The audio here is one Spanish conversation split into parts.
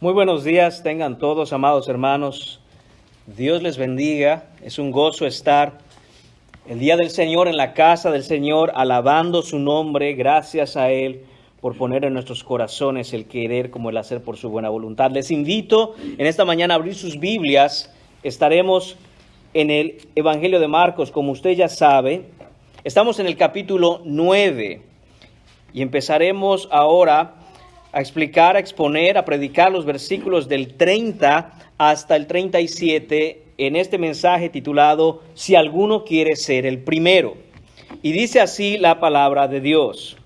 Muy buenos días, tengan todos, amados hermanos. Dios les bendiga. Es un gozo estar el día del Señor en la casa del Señor, alabando su nombre. Gracias a Él por poner en nuestros corazones el querer como el hacer por su buena voluntad. Les invito en esta mañana a abrir sus Biblias. Estaremos en el Evangelio de Marcos, como usted ya sabe. Estamos en el capítulo 9 y empezaremos ahora a explicar, a exponer, a predicar los versículos del 30 hasta el 37 en este mensaje titulado Si alguno quiere ser el primero. Y dice así la palabra de Dios.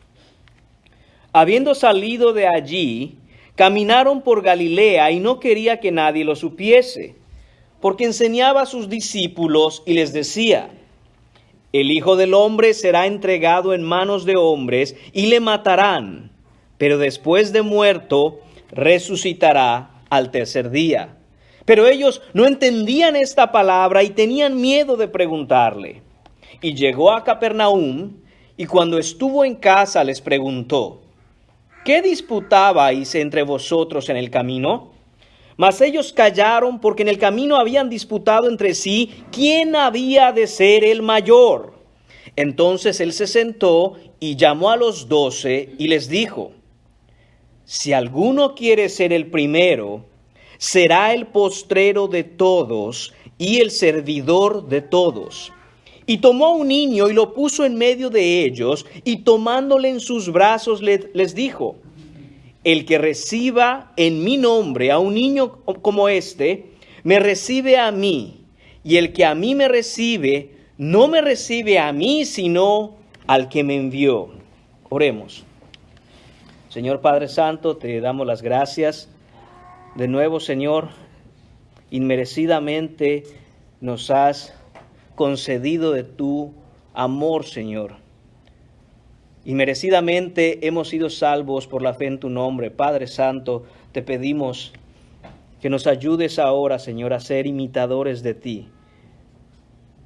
Habiendo salido de allí, caminaron por Galilea y no quería que nadie lo supiese, porque enseñaba a sus discípulos y les decía: El Hijo del Hombre será entregado en manos de hombres y le matarán, pero después de muerto resucitará al tercer día. Pero ellos no entendían esta palabra y tenían miedo de preguntarle. Y llegó a Capernaum, y cuando estuvo en casa les preguntó: ¿Qué disputabais entre vosotros en el camino? Mas ellos callaron, porque en el camino habían disputado entre sí quién había de ser el mayor. Entonces él se sentó y llamó a los 12 y les dijo: Si alguno quiere ser el primero, será el postrero de todos y el servidor de todos. Y tomó a un niño y lo puso en medio de ellos, y tomándole en sus brazos les dijo: El que reciba en mi nombre a un niño como este, me recibe a mí, y el que a mí me recibe, no me recibe a mí, sino al que me envió. Oremos. Señor Padre Santo, te damos las gracias. De nuevo, Señor, inmerecidamente nos has concedido de tu amor, Señor. Inmerecidamente hemos sido salvos por la fe en tu nombre. Padre Santo, te pedimos que nos ayudes ahora, Señor, a ser imitadores de ti.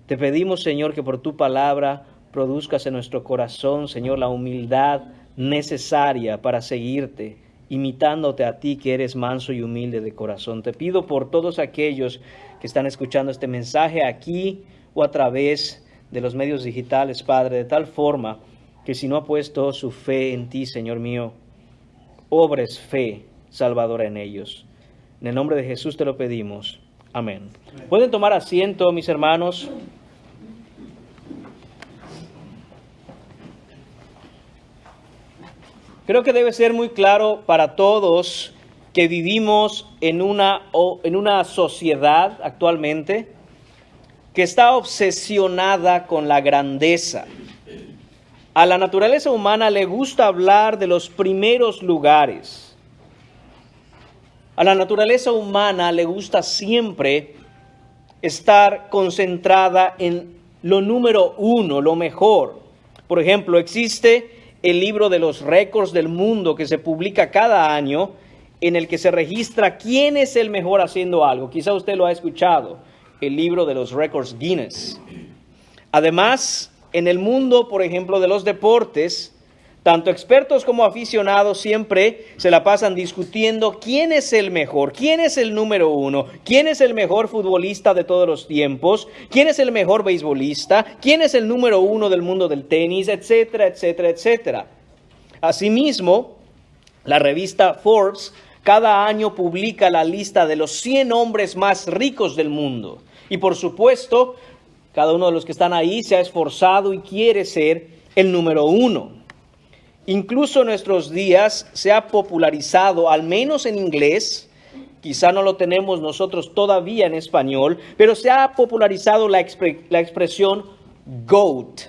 Te pedimos, Señor, que por tu palabra produzcas en nuestro corazón, Señor, la humildad necesaria para seguirte, imitándote a ti, que eres manso y humilde de corazón. Te pido por todos aquellos que están escuchando este mensaje aquí o a través de los medios digitales, Padre, de tal forma que si no ha puesto su fe en ti, Señor mío, obres fe salvadora en ellos. En el nombre de Jesús te lo pedimos. Amén. ¿Pueden tomar asiento, mis hermanos? Creo que debe ser muy claro para todos que vivimos en una sociedad actualmente que está obsesionada con la grandeza. A la naturaleza humana le gusta hablar de los primeros lugares. A la naturaleza humana le gusta siempre estar concentrada en lo número uno, lo mejor. Por ejemplo, existe el libro de los récords del mundo que se publica cada año, en el que se registra quién es el mejor haciendo algo. Quizá usted lo ha escuchado, el libro de los récords Guinness. Además, en el mundo, por ejemplo, de los deportes, tanto expertos como aficionados siempre se la pasan discutiendo quién es el mejor, quién es el número uno, quién es el mejor futbolista de todos los tiempos, quién es el mejor beisbolista, quién es el número uno del mundo del tenis, etcétera, etcétera, etcétera. Asimismo, la revista Forbes cada año publica la lista de los 100 hombres más ricos del mundo. Y por supuesto, cada uno de los que están ahí se ha esforzado y quiere ser el número uno. Incluso en nuestros días se ha popularizado, al menos en inglés, quizá no lo tenemos nosotros todavía en español, pero se ha popularizado la expresión GOAT,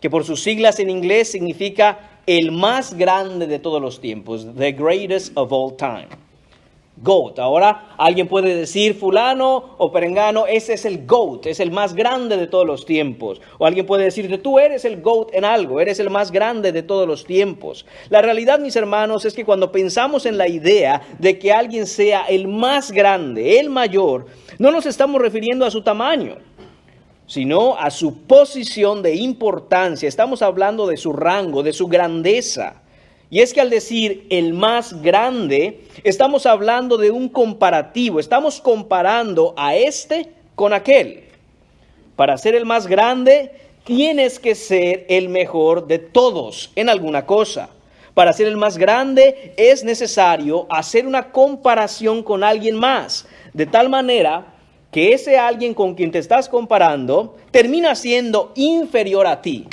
que por sus siglas en inglés significa el más grande de todos los tiempos, the greatest of all time. GOAT. Ahora alguien puede decir fulano o perengano, ese es el GOAT, es el más grande de todos los tiempos. O alguien puede decirte, tú eres el GOAT en algo, eres el más grande de todos los tiempos. La realidad, mis hermanos, es que cuando pensamos en la idea de que alguien sea el más grande, el mayor, no nos estamos refiriendo a su tamaño, sino a su posición de importancia. Estamos hablando de su rango, de su grandeza. Y es que al decir el más grande, estamos hablando de un comparativo. Estamos comparando a este con aquel. Para ser el más grande, tienes que ser el mejor de todos en alguna cosa. Para ser el más grande es necesario hacer una comparación con alguien más, de tal manera que ese alguien con quien te estás comparando termina siendo inferior a ti.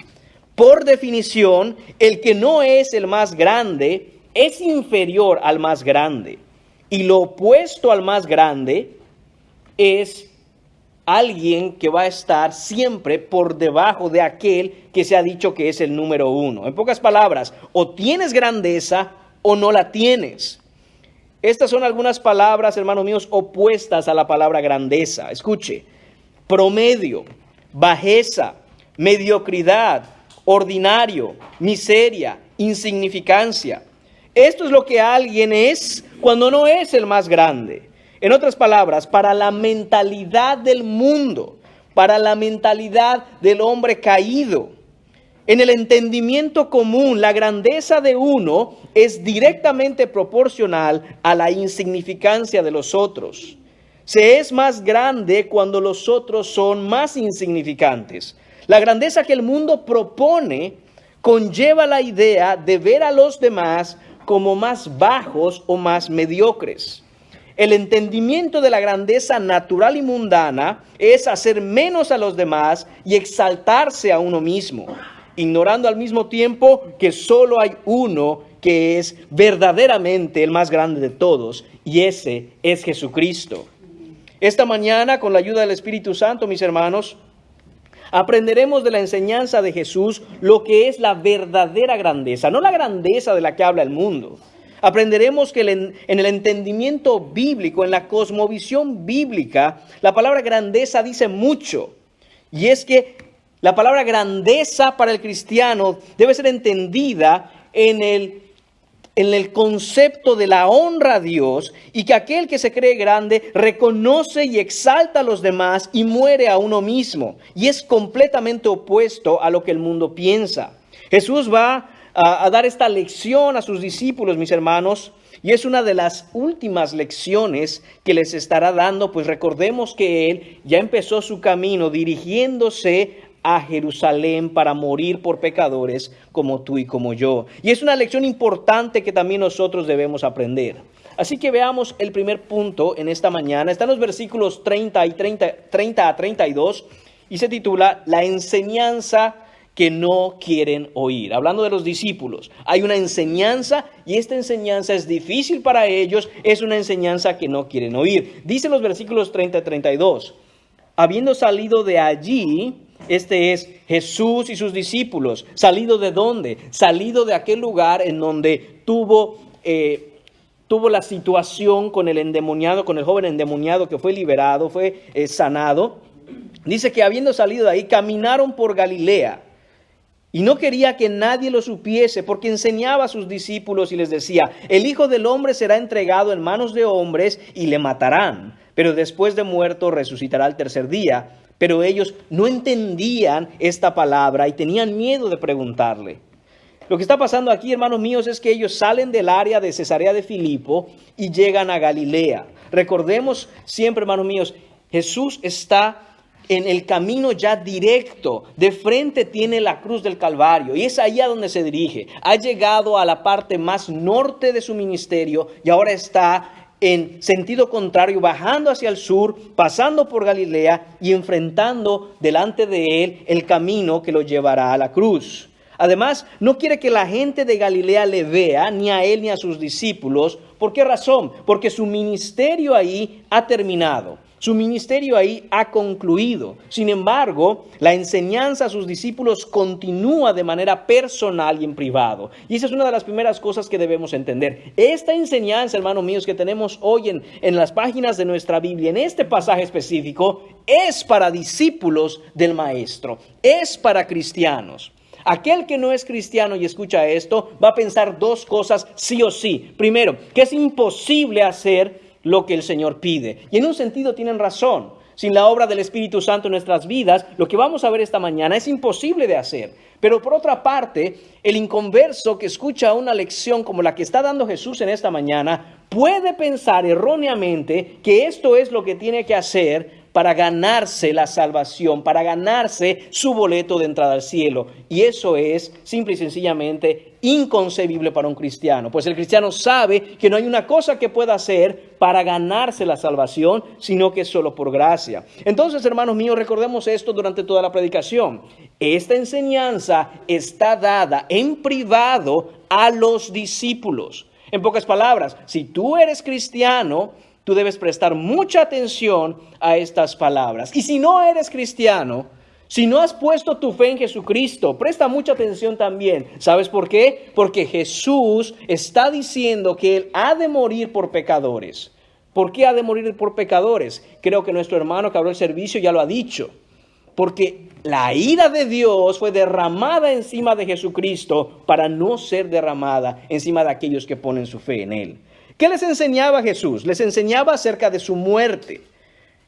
Por definición, el que no es el más grande es inferior al más grande. Y lo opuesto al más grande es alguien que va a estar siempre por debajo de aquel que se ha dicho que es el número uno. En pocas palabras, o tienes grandeza o no la tienes. Estas son algunas palabras, hermanos míos, opuestas a la palabra grandeza. Escuche: promedio, bajeza, mediocridad, ordinario, miseria, insignificancia. Esto es lo que alguien es cuando no es el más grande. En otras palabras, para la mentalidad del mundo, para la mentalidad del hombre caído, en el entendimiento común, la grandeza de uno es directamente proporcional a la insignificancia de los otros. Se es más grande cuando los otros son más insignificantes. La grandeza que el mundo propone conlleva la idea de ver a los demás como más bajos o más mediocres. El entendimiento de la grandeza natural y mundana es hacer menos a los demás y exaltarse a uno mismo, ignorando al mismo tiempo que solo hay uno que es verdaderamente el más grande de todos, y ese es Jesucristo. Esta mañana, con la ayuda del Espíritu Santo, mis hermanos, aprenderemos de la enseñanza de Jesús lo que es la verdadera grandeza, no la grandeza de la que habla el mundo. Aprenderemos que en el entendimiento bíblico, en la cosmovisión bíblica, la palabra grandeza dice mucho. Y es que la palabra grandeza para el cristiano debe ser entendida en el concepto de la honra a Dios, y que aquel que se cree grande reconoce y exalta a los demás y muere a uno mismo. Y es completamente opuesto a lo que el mundo piensa. Jesús va a dar esta lección a sus discípulos, mis hermanos, y es una de las últimas lecciones que les estará dando, pues recordemos que Él ya empezó su camino dirigiéndose a Jerusalén para morir por pecadores como tú y como yo. Y es una lección importante que también nosotros debemos aprender. Así que veamos el primer punto en esta mañana. Está en los versículos 30 a 32 y se titula La enseñanza que no quieren oír. Hablando de los discípulos, hay una enseñanza y esta enseñanza es difícil para ellos, es una enseñanza que no quieren oír. Dice los versículos 30 y 32, habiendo salido de allí, este es Jesús y sus discípulos, ¿salido de dónde? Salido de aquel lugar en donde tuvo la situación con el endemoniado, con el joven endemoniado que fue liberado, fue sanado. Dice que habiendo salido de ahí, caminaron por Galilea. Y no quería que nadie lo supiese, porque enseñaba a sus discípulos y les decía: el Hijo del Hombre será entregado en manos de hombres y le matarán, pero después de muerto resucitará al tercer día. Pero ellos no entendían esta palabra y tenían miedo de preguntarle. Lo que está pasando aquí, hermanos míos, es que ellos salen del área de Cesarea de Filipo y llegan a Galilea. Recordemos siempre, hermanos míos, Jesús está en el camino ya directo. De frente tiene la cruz del Calvario y es ahí a donde se dirige. Ha llegado a la parte más norte de su ministerio y ahora está en sentido contrario, bajando hacia el sur, pasando por Galilea y enfrentando delante de él el camino que lo llevará a la cruz. Además, no quiere que la gente de Galilea le vea, ni a él ni a sus discípulos. ¿Por qué razón? Porque su ministerio ahí ha terminado. Su ministerio ahí ha concluido. Sin embargo, la enseñanza a sus discípulos continúa de manera personal y en privado. Y esa es una de las primeras cosas que debemos entender. Esta enseñanza, hermanos míos, que tenemos hoy en las páginas de nuestra Biblia, en este pasaje específico, es para discípulos del Maestro. Es para cristianos. Aquel que no es cristiano y escucha esto va a pensar dos cosas sí o sí. Primero, que es imposible hacer lo que el Señor pide. Y en un sentido tienen razón. Sin la obra del Espíritu Santo en nuestras vidas, lo que vamos a ver esta mañana es imposible de hacer. Pero por otra parte, el inconverso que escucha una lección como la que está dando Jesús en esta mañana, puede pensar erróneamente que esto es lo que tiene que hacer para ganarse la salvación, para ganarse su boleto de entrada al cielo. Y eso es simple y sencillamente inconcebible para un cristiano. Pues el cristiano sabe que no hay una cosa que pueda hacer para ganarse la salvación, sino que es solo por gracia. Entonces, hermanos míos, recordemos esto durante toda la predicación. Esta enseñanza está dada en privado a los discípulos. En pocas palabras, si tú eres cristiano, tú debes prestar mucha atención a estas palabras. Y si no eres cristiano, si no has puesto tu fe en Jesucristo, presta mucha atención también. ¿Sabes por qué? Porque Jesús está diciendo que Él ha de morir por pecadores. ¿Por qué ha de morir por pecadores? Creo que nuestro hermano que abrió el servicio ya lo ha dicho. Porque la ira de Dios fue derramada encima de Jesucristo para no ser derramada encima de aquellos que ponen su fe en Él. ¿Qué les enseñaba Jesús? Les enseñaba acerca de su muerte.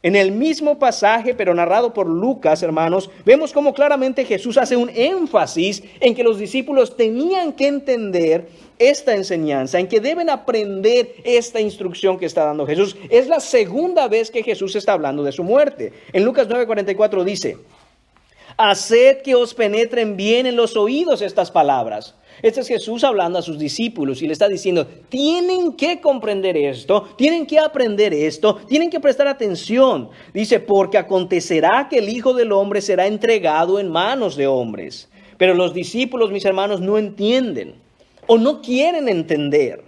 En el mismo pasaje, pero narrado por Lucas, hermanos, vemos cómo claramente Jesús hace un énfasis en que los discípulos tenían que entender esta enseñanza, en que deben aprender esta instrucción que está dando Jesús. Es la segunda vez que Jesús está hablando de su muerte. En Lucas 9:44 dice: haced que os penetren bien en los oídos estas palabras. Este es Jesús hablando a sus discípulos y le está diciendo, tienen que comprender esto, tienen que aprender esto, tienen que prestar atención. Dice, porque acontecerá que el Hijo del Hombre será entregado en manos de hombres. Pero los discípulos, mis hermanos, no entienden o no quieren entender.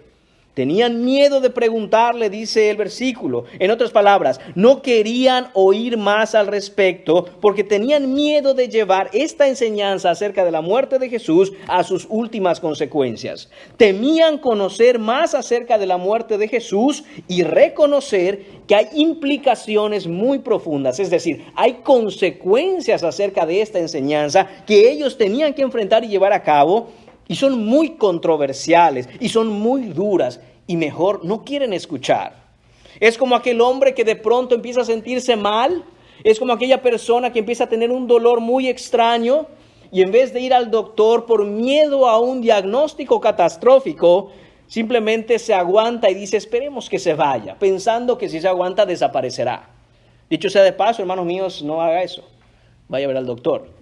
Tenían miedo de preguntarle, dice el versículo. En otras palabras, no querían oír más al respecto porque tenían miedo de llevar esta enseñanza acerca de la muerte de Jesús a sus últimas consecuencias. Temían conocer más acerca de la muerte de Jesús y reconocer que hay implicaciones muy profundas. Es decir, hay consecuencias acerca de esta enseñanza que ellos tenían que enfrentar y llevar a cabo. Y son muy controversiales y son muy duras y mejor no quieren escuchar. Es como aquel hombre que de pronto empieza a sentirse mal. Es como aquella persona que empieza a tener un dolor muy extraño y en vez de ir al doctor por miedo a un diagnóstico catastrófico, simplemente se aguanta y dice, esperemos que se vaya, pensando que si se aguanta desaparecerá. Dicho sea de paso, hermanos míos, no haga eso. Vaya a ver al doctor.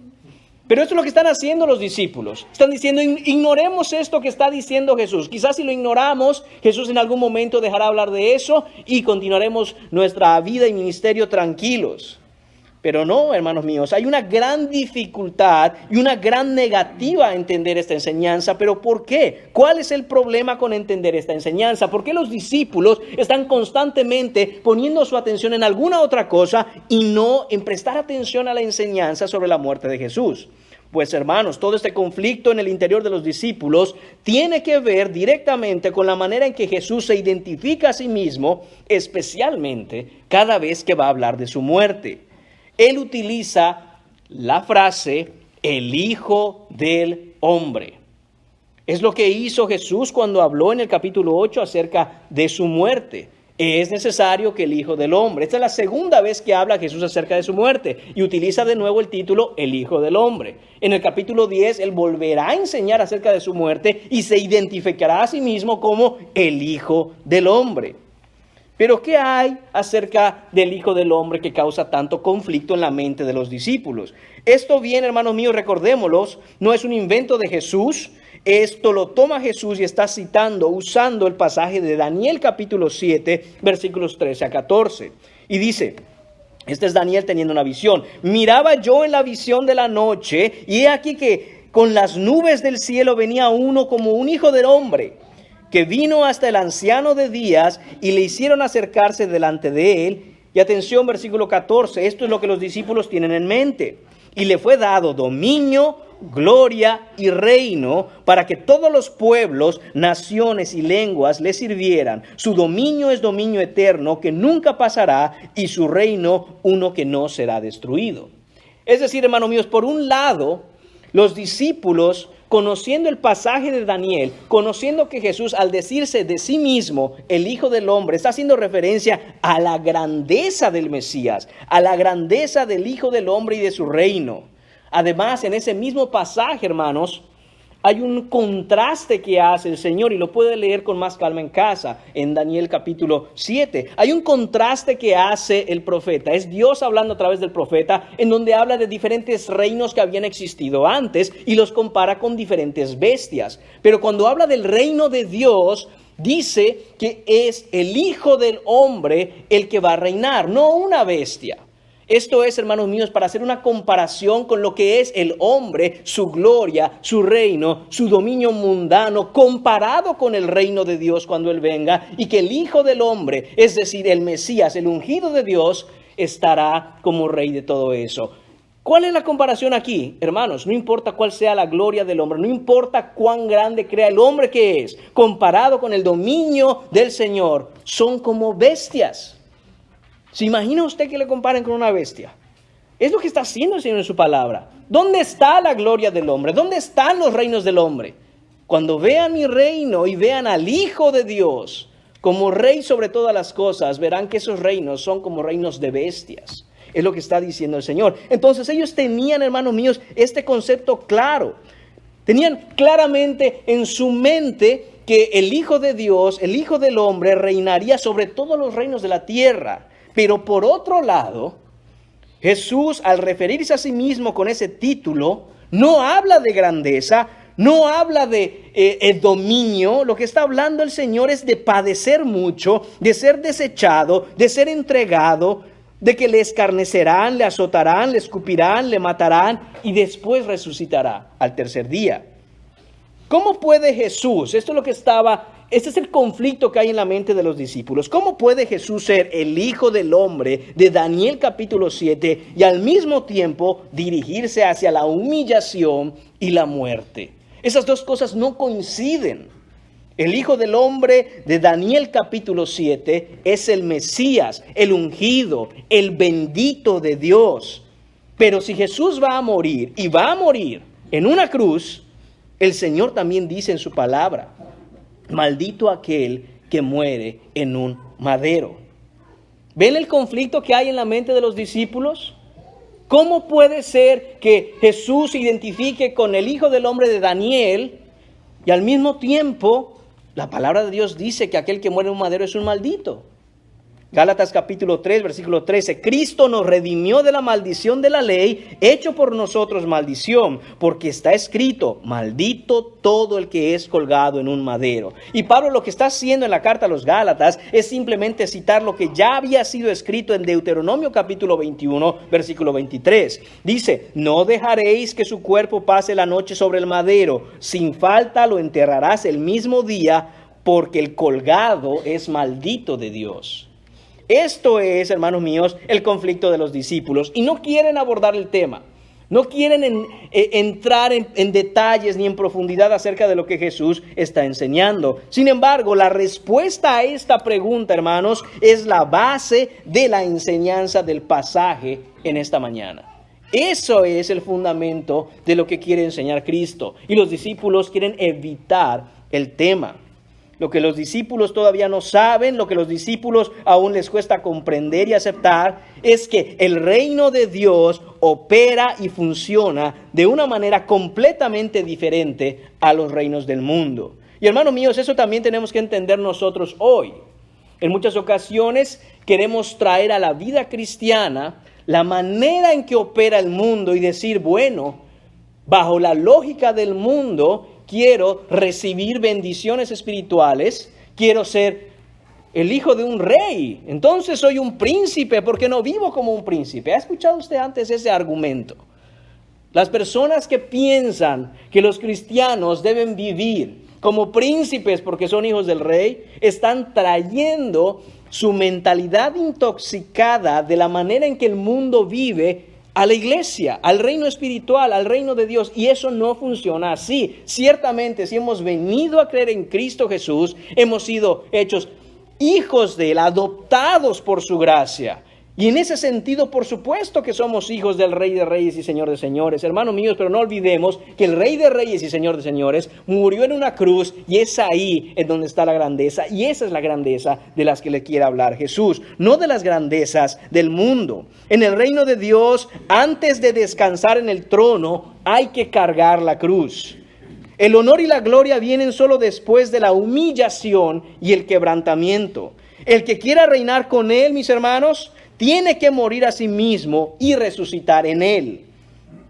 Pero esto es lo que están haciendo los discípulos. Están diciendo, ignoremos esto que está diciendo Jesús. Quizás si lo ignoramos, Jesús en algún momento dejará hablar de eso y continuaremos nuestra vida y ministerio tranquilos. Pero no, hermanos míos, hay una gran dificultad y una gran negativa a entender esta enseñanza. ¿Pero por qué? ¿Cuál es el problema con entender esta enseñanza? ¿Por qué los discípulos están constantemente poniendo su atención en alguna otra cosa y no en prestar atención a la enseñanza sobre la muerte de Jesús? Pues hermanos, todo este conflicto en el interior de los discípulos tiene que ver directamente con la manera en que Jesús se identifica a sí mismo, especialmente cada vez que va a hablar de su muerte. Él utiliza la frase, el Hijo del Hombre. Es lo que hizo Jesús cuando habló en el capítulo 8 acerca de su muerte. Es necesario que el Hijo del Hombre. Esta es la segunda vez que habla Jesús acerca de su muerte y utiliza de nuevo el título, el Hijo del Hombre. En el capítulo 10, Él volverá a enseñar acerca de su muerte y se identificará a sí mismo como el Hijo del Hombre. Pero ¿qué hay acerca del Hijo del Hombre que causa tanto conflicto en la mente de los discípulos? Esto bien, hermanos míos, recordémoslos, no es un invento de Jesús. Esto lo toma Jesús y está citando, usando el pasaje de Daniel capítulo 7, versículos 13 a 14. Y dice, este es Daniel teniendo una visión. Miraba yo en la visión de la noche y he aquí que con las nubes del cielo venía uno como un hijo del hombre, que vino hasta el anciano de días y le hicieron acercarse delante de él. Y atención, versículo 14, esto es lo que los discípulos tienen en mente. Y le fue dado dominio, gloria y reino para que todos los pueblos, naciones y lenguas le sirvieran. Su dominio es dominio eterno que nunca pasará y su reino uno que no será destruido. Es decir, hermanos míos, por un lado, los discípulos, conociendo el pasaje de Daniel, conociendo que Jesús al decirse de sí mismo, el Hijo del Hombre, está haciendo referencia a la grandeza del Mesías, a la grandeza del Hijo del Hombre y de su reino. Además, en ese mismo pasaje, hermanos, hay un contraste que hace el Señor y lo puede leer con más calma en casa, en Daniel capítulo 7. Hay un contraste que hace el profeta. Es Dios hablando a través del profeta, en donde habla de diferentes reinos que habían existido antes y los compara con diferentes bestias. Pero cuando habla del reino de Dios, dice que es el Hijo del Hombre el que va a reinar, no una bestia. Esto es, hermanos míos, para hacer una comparación con lo que es el hombre, su gloria, su reino, su dominio mundano, comparado con el reino de Dios cuando Él venga, y que el Hijo del Hombre, es decir, el Mesías, el ungido de Dios, estará como rey de todo eso. ¿Cuál es la comparación aquí, hermanos? No importa cuál sea la gloria del hombre, no importa cuán grande crea el hombre que es, comparado con el dominio del Señor, son como bestias. ¿Se imagina usted que le comparen con una bestia? Es lo que está haciendo el Señor en su palabra. ¿Dónde está la gloria del hombre? ¿Dónde están los reinos del hombre? Cuando vean mi reino y vean al Hijo de Dios como rey sobre todas las cosas, verán que esos reinos son como reinos de bestias. Es lo que está diciendo el Señor. Entonces ellos tenían, hermanos míos, este concepto claro. Tenían claramente en su mente que el Hijo de Dios, el Hijo del Hombre, reinaría sobre todos los reinos de la tierra. Pero por otro lado, Jesús, al referirse a sí mismo con ese título, no habla de grandeza, no habla de dominio. Lo que está hablando el Señor es de padecer mucho, de ser desechado, de ser entregado, de que le escarnecerán, le azotarán, le escupirán, le matarán y después resucitará al tercer día. ¿Cómo puede Jesús? Este es el conflicto que hay en la mente de los discípulos. ¿Cómo puede Jesús ser el Hijo del Hombre de Daniel capítulo 7 y al mismo tiempo dirigirse hacia la humillación y la muerte? Esas dos cosas no coinciden. El Hijo del Hombre de Daniel capítulo 7 es el Mesías, el ungido, el bendito de Dios. Pero si Jesús va a morir y va a morir en una cruz, el Señor también dice en su palabra: maldito aquel que muere en un madero. ¿Ven el conflicto que hay en la mente de los discípulos? ¿Cómo puede ser que Jesús se identifique con el Hijo del Hombre de Daniel y al mismo tiempo la palabra de Dios dice que aquel que muere en un madero es un maldito? Gálatas capítulo 3, versículo 13. Cristo nos redimió de la maldición de la ley, hecho por nosotros maldición, porque está escrito: maldito todo el que es colgado en un madero. Y Pablo lo que está haciendo en la carta a los Gálatas es simplemente citar lo que ya había sido escrito en Deuteronomio capítulo 21, versículo 23. Dice: no dejaréis que su cuerpo pase la noche sobre el madero, sin falta lo enterrarás el mismo día, porque el colgado es maldito de Dios. Esto es, hermanos míos, el conflicto de los discípulos y no quieren abordar el tema. No quieren entrar en detalles ni en profundidad acerca de lo que Jesús está enseñando. Sin embargo, la respuesta a esta pregunta, hermanos, es la base de la enseñanza del pasaje en esta mañana. Eso es el fundamento de lo que quiere enseñar Cristo. Y los discípulos quieren evitar el tema. Lo que los discípulos todavía no saben, lo que los discípulos aún les cuesta comprender y aceptar, es que el reino de Dios opera y funciona de una manera completamente diferente a los reinos del mundo. Y hermanos míos, eso también tenemos que entender nosotros hoy. En muchas ocasiones queremos traer a la vida cristiana la manera en que opera el mundo y decir, bueno, bajo la lógica del mundo, quiero recibir bendiciones espirituales, quiero ser el hijo de un rey, entonces soy un príncipe porque no vivo como un príncipe. ¿Ha escuchado usted antes ese argumento? Las personas que piensan que los cristianos deben vivir como príncipes porque son hijos del rey, están trayendo su mentalidad intoxicada de la manera en que el mundo vive a la iglesia, al reino espiritual, al reino de Dios. Y eso no funciona así. Ciertamente, si hemos venido a creer en Cristo Jesús, hemos sido hechos hijos de Él, adoptados por su gracia. Y en ese sentido, por supuesto que somos hijos del Rey de Reyes y Señor de Señores, hermanos míos, pero no olvidemos que el Rey de Reyes y Señor de Señores murió en una cruz y es ahí en donde está la grandeza. Y esa es la grandeza de las que le quiere hablar Jesús, no de las grandezas del mundo. En el reino de Dios, antes de descansar en el trono, hay que cargar la cruz. El honor y la gloria vienen solo después de la humillación y el quebrantamiento. El que quiera reinar con Él, mis hermanos, tiene que morir a sí mismo y resucitar en Él.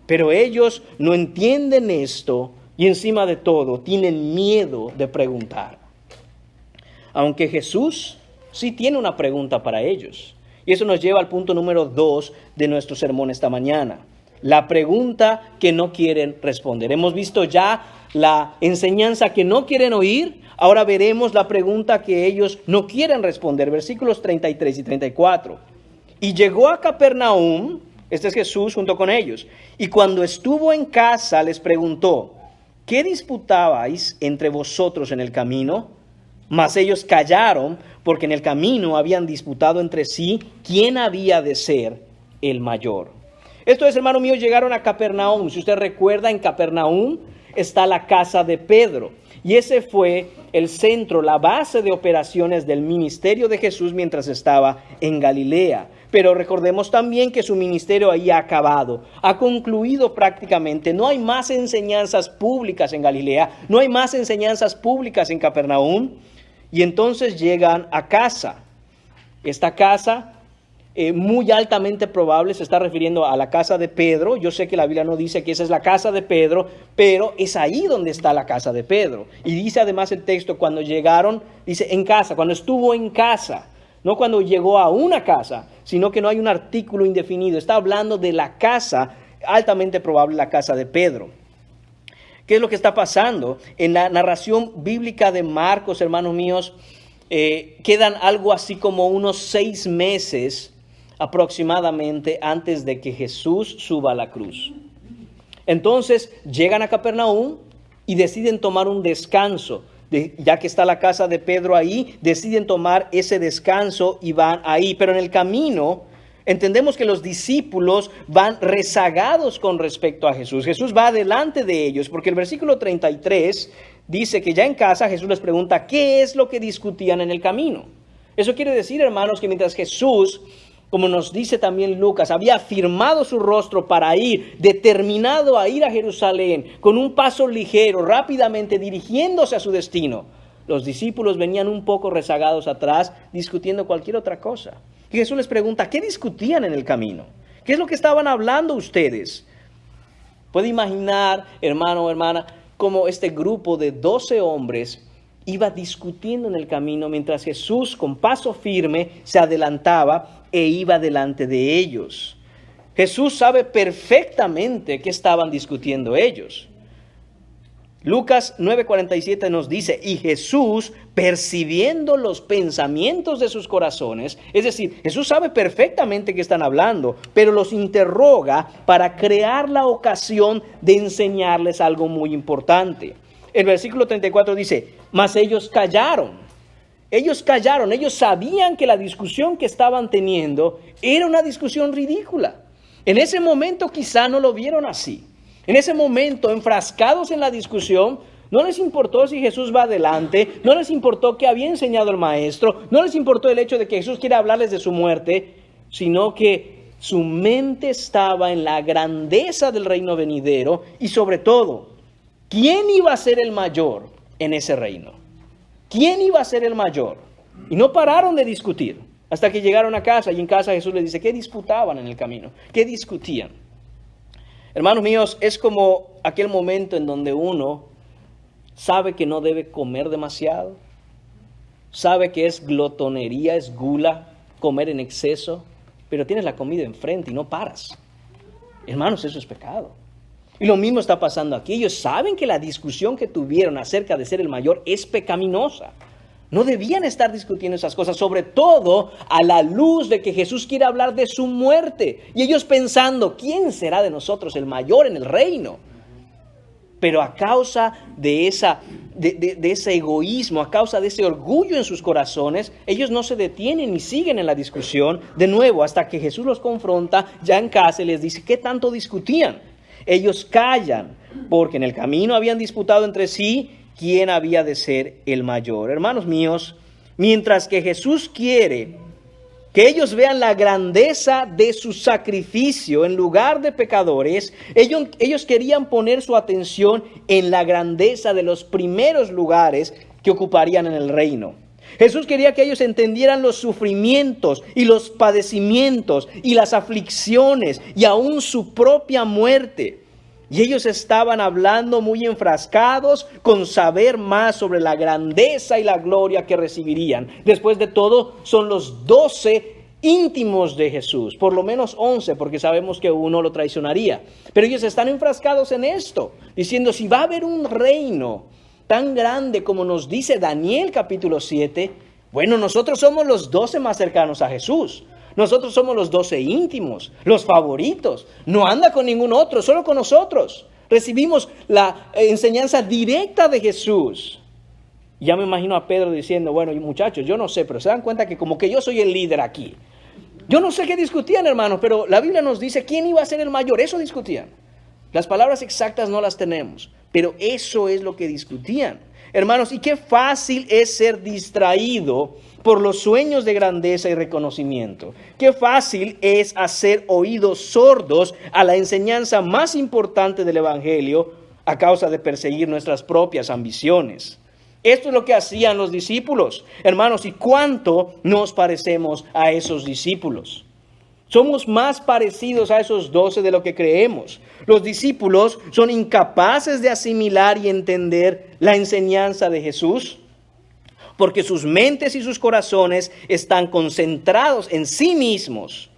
Pero ellos no entienden esto y encima de todo tienen miedo de preguntar. Aunque Jesús sí tiene una pregunta para ellos. Y eso nos lleva al punto número 2 de nuestro sermón esta mañana. La pregunta que no quieren responder. Hemos visto ya la enseñanza que no quieren oír. Ahora veremos la pregunta que ellos no quieren responder. Versículos 33 y 34. Y llegó a Capernaum, este es Jesús junto con ellos, y cuando estuvo en casa les preguntó, ¿qué disputabais entre vosotros en el camino? Mas ellos callaron, porque en el camino habían disputado entre sí quién había de ser el mayor. Esto es, hermano mío, llegaron a Capernaum. Si usted recuerda, en Capernaum está la casa de Pedro. Y ese fue el centro, la base de operaciones del ministerio de Jesús mientras estaba en Galilea. Pero recordemos también que su ministerio ahí ha acabado, ha concluido prácticamente. No hay más enseñanzas públicas en Galilea, no hay más enseñanzas públicas en Capernaum. Y entonces llegan a casa. Esta casa, muy altamente probable, se está refiriendo a la casa de Pedro. Yo sé que la Biblia no dice que esa es la casa de Pedro, pero es ahí donde está la casa de Pedro. Y dice además el texto, cuando llegaron, dice en casa, cuando estuvo en casa. No cuando llegó a una casa, sino que no hay un artículo indefinido. Está hablando de la casa, altamente probable la casa de Pedro. ¿Qué es lo que está pasando? En la narración bíblica de Marcos, hermanos míos, quedan algo así como unos 6 meses aproximadamente antes de que Jesús suba a la cruz. Entonces llegan a Capernaum y deciden tomar un descanso. Ya que está la casa de Pedro ahí, deciden tomar ese descanso y van ahí. Pero en el camino entendemos que los discípulos van rezagados con respecto a Jesús. Jesús va delante de ellos, porque el versículo 33 dice que ya en casa Jesús les pregunta qué es lo que discutían en el camino. Eso quiere decir, hermanos, que mientras Jesús, como nos dice también Lucas, había afirmado su rostro para ir, determinado a ir a Jerusalén, con un paso ligero, rápidamente dirigiéndose a su destino, los discípulos venían un poco rezagados atrás, discutiendo cualquier otra cosa. Y Jesús les pregunta, ¿qué discutían en el camino? ¿Qué es lo que estaban hablando ustedes? Puede imaginar, hermano o hermana, cómo este grupo de 12 hombres iba discutiendo en el camino mientras Jesús con paso firme se adelantaba e iba delante de ellos. Jesús sabe perfectamente qué estaban discutiendo ellos. Lucas 9:47 nos dice, y Jesús, percibiendo los pensamientos de sus corazones, es decir, Jesús sabe perfectamente qué están hablando, pero los interroga para crear la ocasión de enseñarles algo muy importante. El versículo 34 dice, mas ellos callaron. Ellos callaron, ellos sabían que la discusión que estaban teniendo era una discusión ridícula. En ese momento quizá no lo vieron así. En ese momento, enfrascados en la discusión, no les importó si Jesús va adelante, no les importó qué había enseñado el maestro, no les importó el hecho de que Jesús quiere hablarles de su muerte, sino que su mente estaba en la grandeza del reino venidero y sobre todo, ¿quién iba a ser el mayor en ese reino? ¿Quién iba a ser el mayor? Y no pararon de discutir hasta que llegaron a casa. Y en casa Jesús les dice, ¿qué disputaban en el camino? ¿Qué discutían? Hermanos míos, es como aquel momento en donde uno sabe que no debe comer demasiado. Sabe que es glotonería, es gula, comer en exceso. Pero tienes la comida enfrente y no paras. Hermanos, eso es pecado. Y lo mismo está pasando aquí. Ellos saben que la discusión que tuvieron acerca de ser el mayor es pecaminosa. No debían estar discutiendo esas cosas, sobre todo a la luz de que Jesús quiere hablar de su muerte. Y ellos pensando, ¿quién será de nosotros el mayor en el reino? Pero a causa de ese egoísmo, a causa de ese orgullo en sus corazones, ellos no se detienen y siguen en la discusión de nuevo hasta que Jesús los confronta ya en casa y les dice, ¿qué tanto discutían? Ellos callan porque en el camino habían disputado entre sí quién había de ser el mayor. Hermanos míos, mientras que Jesús quiere que ellos vean la grandeza de su sacrificio en lugar de pecadores, ellos querían poner su atención en la grandeza de los primeros lugares que ocuparían en el reino. Jesús quería que ellos entendieran los sufrimientos y los padecimientos y las aflicciones y aún su propia muerte. Y ellos estaban hablando muy enfrascados con saber más sobre la grandeza y la gloria que recibirían. Después de todo, son los 12 íntimos de Jesús, por lo menos 11, porque sabemos que uno lo traicionaría. Pero ellos están enfrascados en esto, diciendo, si va a haber un reino tan grande como nos dice Daniel capítulo 7, bueno, nosotros somos los 12 más cercanos a Jesús. Nosotros somos los 12 íntimos, los favoritos. No anda con ningún otro, solo con nosotros. Recibimos la enseñanza directa de Jesús. Ya me imagino a Pedro diciendo, bueno, muchachos, yo no sé, pero se dan cuenta que como que yo soy el líder aquí. Yo no sé qué discutían, hermanos, pero la Biblia nos dice quién iba a ser el mayor. Eso discutían. Las palabras exactas no las tenemos, pero eso es lo que discutían. Hermanos, y qué fácil es ser distraído por los sueños de grandeza y reconocimiento. Qué fácil es hacer oídos sordos a la enseñanza más importante del Evangelio a causa de perseguir nuestras propias ambiciones. Esto es lo que hacían los discípulos. Hermanos, ¿y cuánto nos parecemos a esos discípulos? Somos más parecidos a esos 12 de lo que creemos. Los discípulos son incapaces de asimilar y entender la enseñanza de Jesús porque sus mentes y sus corazones están concentrados en sí mismos.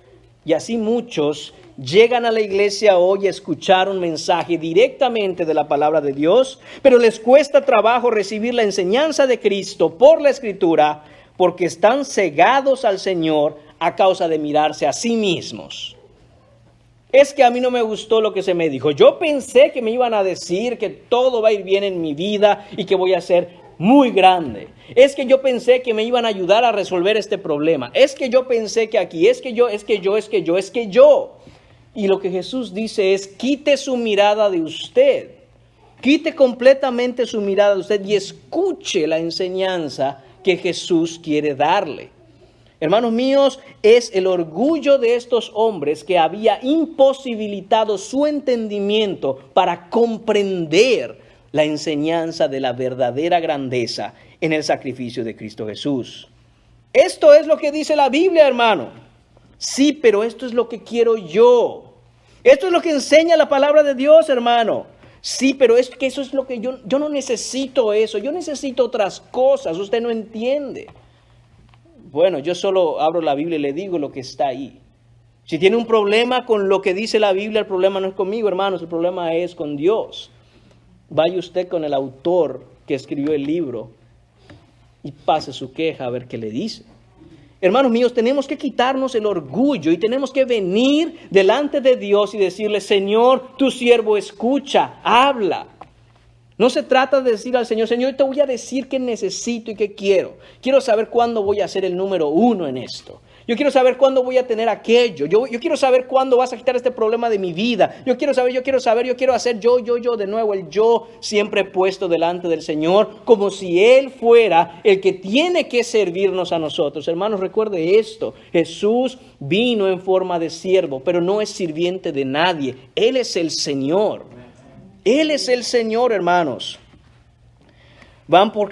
Y así muchos llegan a la iglesia hoy a escuchar un mensaje directamente de la palabra de Dios, pero les cuesta trabajo recibir la enseñanza de Cristo por la Escritura porque están cegados al Señor a causa de mirarse a sí mismos. Es que a mí no me gustó lo que se me dijo. Yo pensé que me iban a decir que todo va a ir bien en mi vida y que voy a ser muy grande. Es que yo pensé que me iban a ayudar a resolver este problema. Es que yo pensé que aquí, es que yo. Y lo que Jesús dice es, quite su mirada de usted. Quite completamente su mirada de usted y escuche la enseñanza que Jesús quiere darle. Hermanos míos, es el orgullo de estos hombres que había imposibilitado su entendimiento para comprender la enseñanza de la verdadera grandeza en el sacrificio de Cristo Jesús. Esto es lo que dice la Biblia, hermano. Sí, pero esto es lo que quiero yo. Esto es lo que enseña la palabra de Dios, hermano. Sí, pero es que eso es lo que yo no necesito eso. Yo necesito otras cosas. Usted no entiende. Bueno, yo solo abro la Biblia y le digo lo que está ahí. Si tiene un problema con lo que dice la Biblia, el problema no es conmigo, hermanos, el problema es con Dios. Vaya usted con el autor que escribió el libro y pase su queja a ver qué le dice. Hermanos míos, tenemos que quitarnos el orgullo y tenemos que venir delante de Dios y decirle, Señor, tu siervo escucha, habla. No se trata de decir al Señor, Señor, te voy a decir qué necesito y qué quiero. Quiero saber cuándo voy a ser el número 1 en esto. Yo quiero saber cuándo voy a tener aquello. Yo quiero saber cuándo vas a quitar este problema de mi vida. Yo quiero hacer yo, de nuevo, el yo siempre puesto delante del Señor, como si Él fuera el que tiene que servirnos a nosotros. Hermanos, recuerde esto. Jesús vino en forma de siervo, pero no es sirviente de nadie. Él es el Señor. Él es el Señor, hermanos. Van por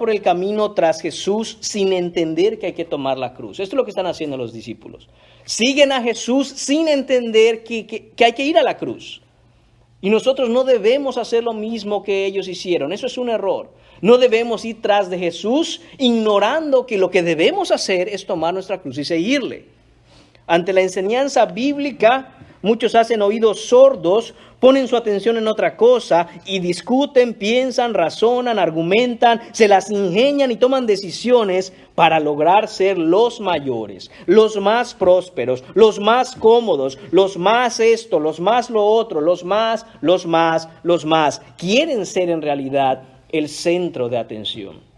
el camino tras Jesús sin entender que hay que tomar la cruz. Esto es lo que están haciendo los discípulos. Siguen a Jesús sin entender que hay que ir a la cruz. Y nosotros no debemos hacer lo mismo que ellos hicieron. Eso es un error. No debemos ir tras de Jesús ignorando que lo que debemos hacer es tomar nuestra cruz y seguirle. Ante la enseñanza bíblica, Muchos hacen oídos sordos, ponen su atención en otra cosa y discuten, piensan, razonan, argumentan, se las ingenian y toman decisiones para lograr ser los mayores, los más prósperos, los más cómodos, los más esto, los más lo otro, los más. Quieren ser en realidad el centro de atención.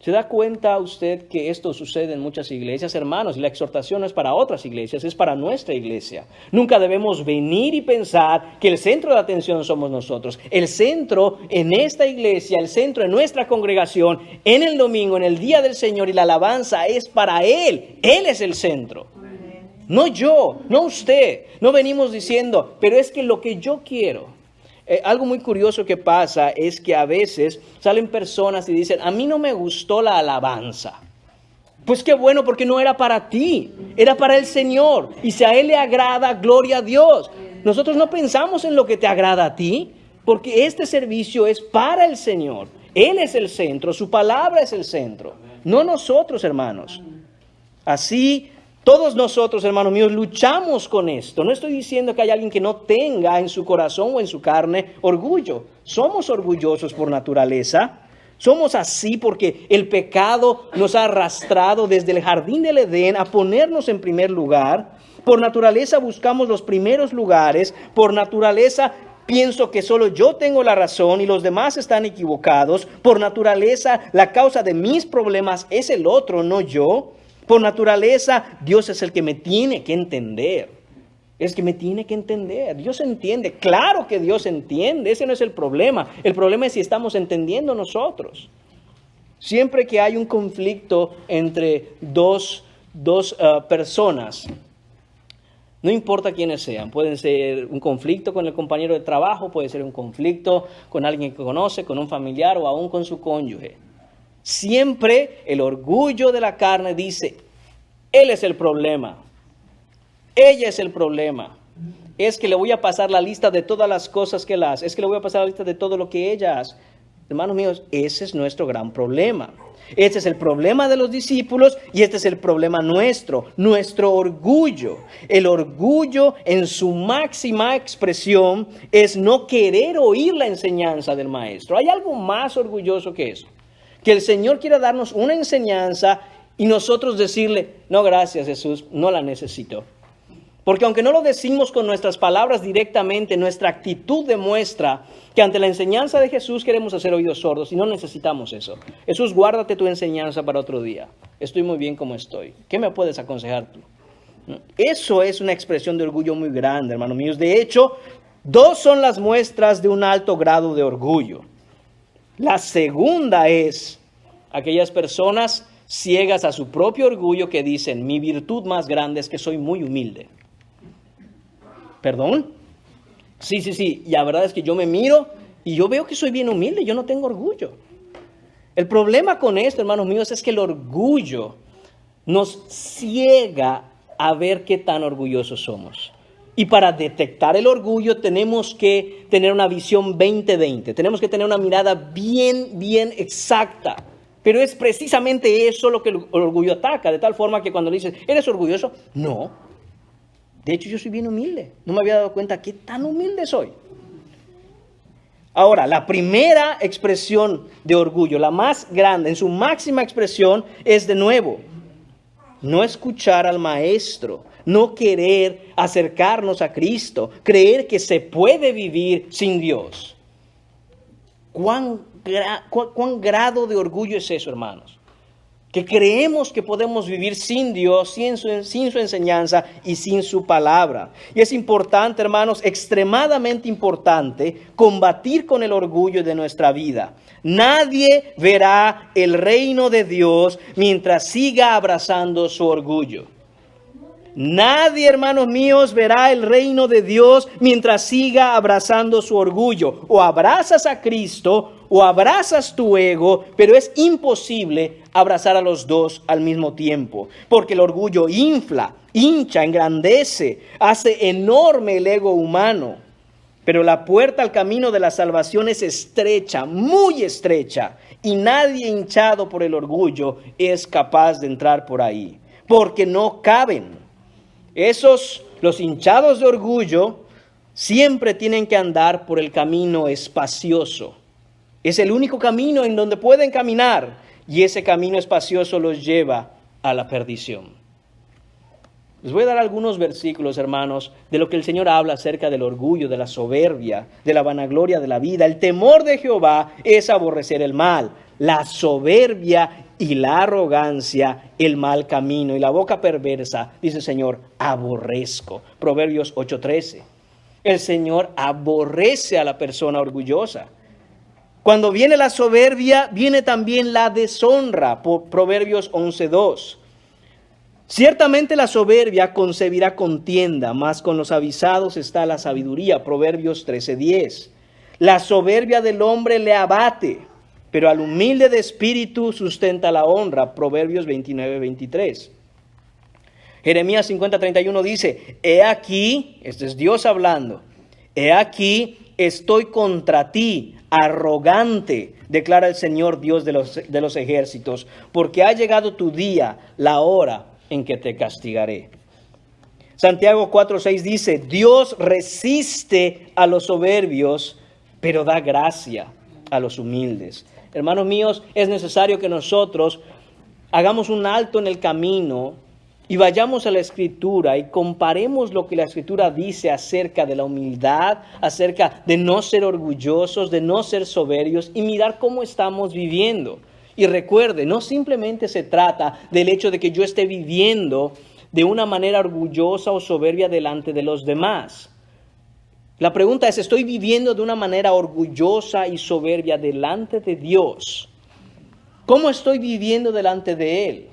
¿Se da cuenta usted que esto sucede en muchas iglesias, hermanos? Y la exhortación no es para otras iglesias, es para nuestra iglesia. Nunca debemos venir y pensar que el centro de atención somos nosotros. El centro en esta iglesia, el centro en nuestra congregación, en el domingo, en el día del Señor y la alabanza es para Él. Él es el centro. No yo, no usted. No venimos diciendo, pero es que lo que yo quiero. Algo muy curioso que pasa es que a veces salen personas y dicen, a mí no me gustó la alabanza. Pues qué bueno, porque no era para ti, era para el Señor. Y si a Él le agrada, gloria a Dios. Nosotros no pensamos en lo que te agrada a ti, porque este servicio es para el Señor. Él es el centro, su palabra es el centro, no nosotros, hermanos. Así todos nosotros, hermanos míos, luchamos con esto. No estoy diciendo que hay alguien que no tenga en su corazón o en su carne orgullo. Somos orgullosos por naturaleza. Somos así porque el pecado nos ha arrastrado desde el jardín del Edén a ponernos en primer lugar. Por naturaleza buscamos los primeros lugares. Por naturaleza pienso que solo yo tengo la razón y los demás están equivocados. Por naturaleza la causa de mis problemas es el otro, no yo. Por naturaleza, Dios es el que me tiene que entender. Es que me tiene que entender. Dios entiende. Claro que Dios entiende. Ese no es el problema. El problema es si estamos entendiendo nosotros. Siempre que hay un conflicto entre dos personas, no importa quiénes sean, pueden ser un conflicto con el compañero de trabajo, puede ser un conflicto con alguien que conoce, con un familiar o aún con su cónyuge. Siempre el orgullo de la carne dice, él es el problema, ella es el problema, es que le voy a pasar la lista de todas las cosas que él hace, es que le voy a pasar la lista de todo lo que ella hace. Hermanos míos, ese es nuestro gran problema. Este es el problema de los discípulos y este es el problema nuestro orgullo. El orgullo en su máxima expresión es no querer oír la enseñanza del maestro. ¿Hay algo más orgulloso que eso? Que el Señor quiera darnos una enseñanza y nosotros decirle, no, gracias Jesús, no la necesito. Porque aunque no lo decimos con nuestras palabras directamente, nuestra actitud demuestra que ante la enseñanza de Jesús queremos hacer oídos sordos y no necesitamos eso. Jesús, guárdate tu enseñanza para otro día. Estoy muy bien como estoy. ¿Qué me puedes aconsejar tú? Eso es una expresión de orgullo muy grande, hermanos míos. De hecho, dos son las muestras de un alto grado de orgullo. La segunda es aquellas personas ciegas a su propio orgullo que dicen, mi virtud más grande es que soy muy humilde. ¿Perdón? Sí. Y la verdad es que yo me miro y yo veo que soy bien humilde, yo no tengo orgullo. El problema con esto, hermanos míos, es que el orgullo nos ciega a ver qué tan orgullosos somos. Y para detectar el orgullo tenemos que tener una visión 20-20. Tenemos que tener una mirada bien exacta. Pero es precisamente eso lo que el orgullo ataca. De tal forma que cuando le dices, ¿eres orgulloso? No. De hecho, yo soy bien humilde. No me había dado cuenta qué tan humilde soy. Ahora, la primera expresión de orgullo, la más grande, en su máxima expresión, es de nuevo, no escuchar al maestro, no querer acercarnos a Cristo, creer que se puede vivir sin Dios. ¿Cuán grado de orgullo es eso, hermanos? Que creemos que podemos vivir sin Dios, sin su enseñanza y sin su palabra. Y es importante, hermanos, extremadamente importante, combatir con el orgullo de nuestra vida. Nadie verá el reino de Dios mientras siga abrazando su orgullo. Nadie, hermanos míos, verá el reino de Dios mientras siga abrazando su orgullo. O abrazas a Cristo o abrazas tu ego, pero es imposible abrazar a los dos al mismo tiempo. Porque el orgullo infla, hincha, engrandece, hace enorme el ego humano. Pero la puerta al camino de la salvación es estrecha, muy estrecha. Y nadie hinchado por el orgullo es capaz de entrar por ahí. Porque no caben. Esos Los hinchados de orgullo siempre tienen que andar por el camino espacioso. Es el único camino en donde pueden caminar, y ese camino espacioso los lleva a la perdición. Les voy a dar algunos versículos, hermanos, de lo que el Señor habla acerca del orgullo, de la soberbia, de la vanagloria de la vida. El temor de Jehová es aborrecer el mal, la soberbia y la arrogancia, el mal camino, y la boca perversa, dice el Señor, aborrezco. Proverbios 8:13. El Señor aborrece a la persona orgullosa. Cuando viene la soberbia, viene también la deshonra. Proverbios 11:2. Ciertamente la soberbia concebirá contienda, mas con los avisados está la sabiduría. Proverbios 13:10. La soberbia del hombre le abate, pero al humilde de espíritu sustenta la honra. Proverbios 29:23. Jeremías 50:31 dice, he aquí, este es Dios hablando, he aquí estoy contra ti, arrogante, declara el Señor Dios de los ejércitos, porque ha llegado tu día, la hora en que te castigaré. Santiago 4:6 dice, Dios resiste a los soberbios, pero da gracia a los humildes. Hermanos míos, es necesario que nosotros hagamos un alto en el camino y vayamos a la Escritura y comparemos lo que la Escritura dice acerca de la humildad, acerca de no ser orgullosos, de no ser soberbios, y mirar cómo estamos viviendo. Y recuerde, no simplemente se trata del hecho de que yo esté viviendo de una manera orgullosa o soberbia delante de los demás. La pregunta es, ¿estoy viviendo de una manera orgullosa y soberbia delante de Dios? ¿Cómo estoy viviendo delante de Él?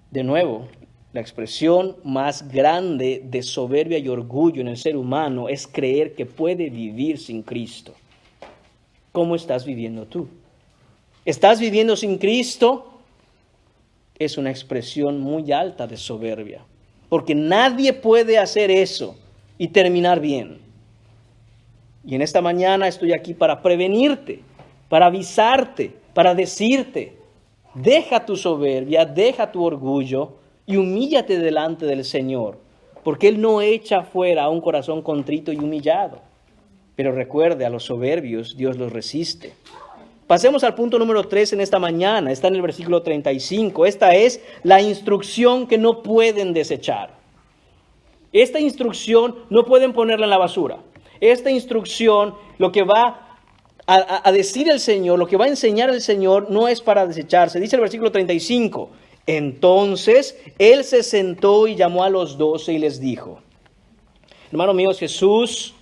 De nuevo, la expresión más grande de soberbia y orgullo en el ser humano es creer que puede vivir sin Cristo. ¿Cómo estás viviendo tú? ¿Estás viviendo sin Cristo? Es una expresión muy alta de soberbia, porque nadie puede hacer eso y terminar bien. Y en esta mañana estoy aquí para prevenirte, para avisarte, para decirte, deja tu soberbia, deja tu orgullo y humíllate delante del Señor, porque Él no echa fuera a un corazón contrito y humillado. Pero recuerde, a los soberbios Dios los resiste. Pasemos al punto número 3 en esta mañana. Está en el versículo 35. Esta es la instrucción que no pueden desechar. Esta instrucción no pueden ponerla en la basura. Esta instrucción, lo que va a decir el Señor, lo que va a enseñar el Señor, no es para desecharse. Dice el versículo 35. Entonces Él se sentó y llamó a los 12 y les dijo. Hermanos míos, Jesús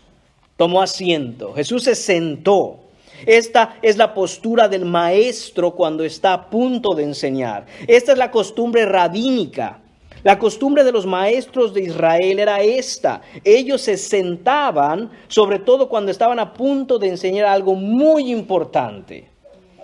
tomó asiento. Jesús se sentó. Esta es la postura del maestro cuando está a punto de enseñar. Esta es la costumbre rabínica. La costumbre de los maestros de Israel era esta. Ellos se sentaban, sobre todo cuando estaban a punto de enseñar algo muy importante.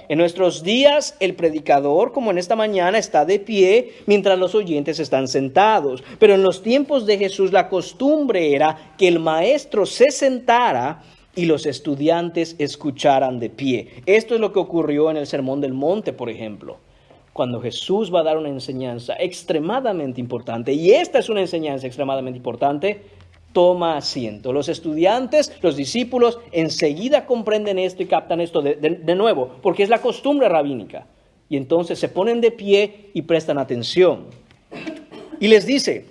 En nuestros días, el predicador, como en esta mañana, está de pie mientras los oyentes están sentados. Pero en los tiempos de Jesús, la costumbre era que el maestro se sentara y los estudiantes escucharan de pie. Esto es lo que ocurrió en el Sermón del Monte, por ejemplo, cuando Jesús va a dar una enseñanza extremadamente importante. Y esta es una enseñanza extremadamente importante. Toma asiento. Los estudiantes, los discípulos, enseguida comprenden esto y captan esto de nuevo, porque es la costumbre rabínica. Y entonces se ponen de pie y prestan atención. Y les dice,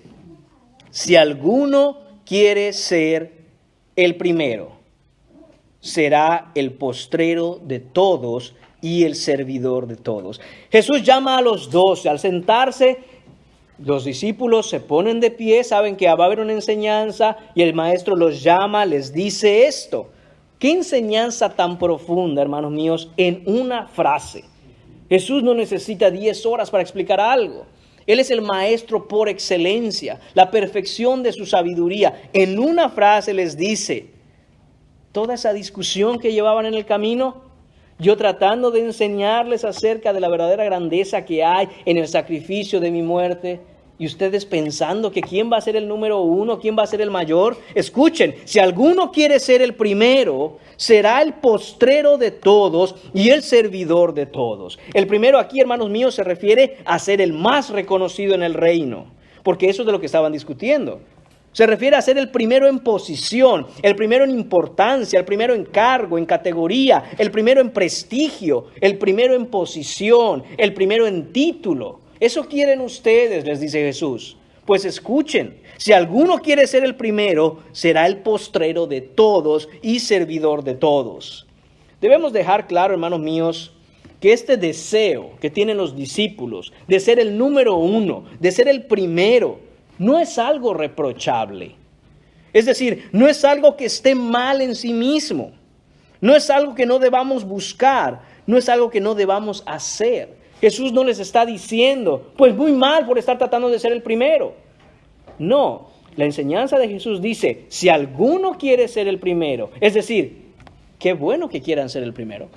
si alguno quiere ser el primero, será el postrero de todos y el servidor de todos. Jesús llama a los 12. Al sentarse, los discípulos se ponen de pie, saben que va a haber una enseñanza y el maestro los llama, les dice esto. ¿Qué enseñanza tan profunda, hermanos míos, en una frase? Jesús no necesita 10 horas para explicar algo. Él es el maestro por excelencia, la perfección de su sabiduría. En una frase les dice, toda esa discusión que llevaban en el camino, yo tratando de enseñarles acerca de la verdadera grandeza que hay en el sacrificio de mi muerte, y ustedes pensando que quién va a ser el número 1, quién va a ser el mayor. Escuchen, si alguno quiere ser el primero, será el postrero de todos y el servidor de todos. El primero aquí, hermanos míos, se refiere a ser el más reconocido en el reino, porque eso es de lo que estaban discutiendo. Se refiere a ser el primero en posición, el primero en importancia, el primero en cargo, en categoría, el primero en prestigio, el primero en posición, el primero en título. Eso quieren ustedes, les dice Jesús. Pues escuchen, si alguno quiere ser el primero, será el postrero de todos y servidor de todos. Debemos dejar claro, hermanos míos, que este deseo que tienen los discípulos de ser el número uno, de ser el primero, no es algo reprochable. Es decir, no es algo que esté mal en sí mismo. No es algo que no debamos buscar. No es algo que no debamos hacer. Jesús no les está diciendo, pues muy mal por estar tratando de ser el primero. No, la enseñanza de Jesús dice, si alguno quiere ser el primero, es decir, qué bueno que quieran ser el primero.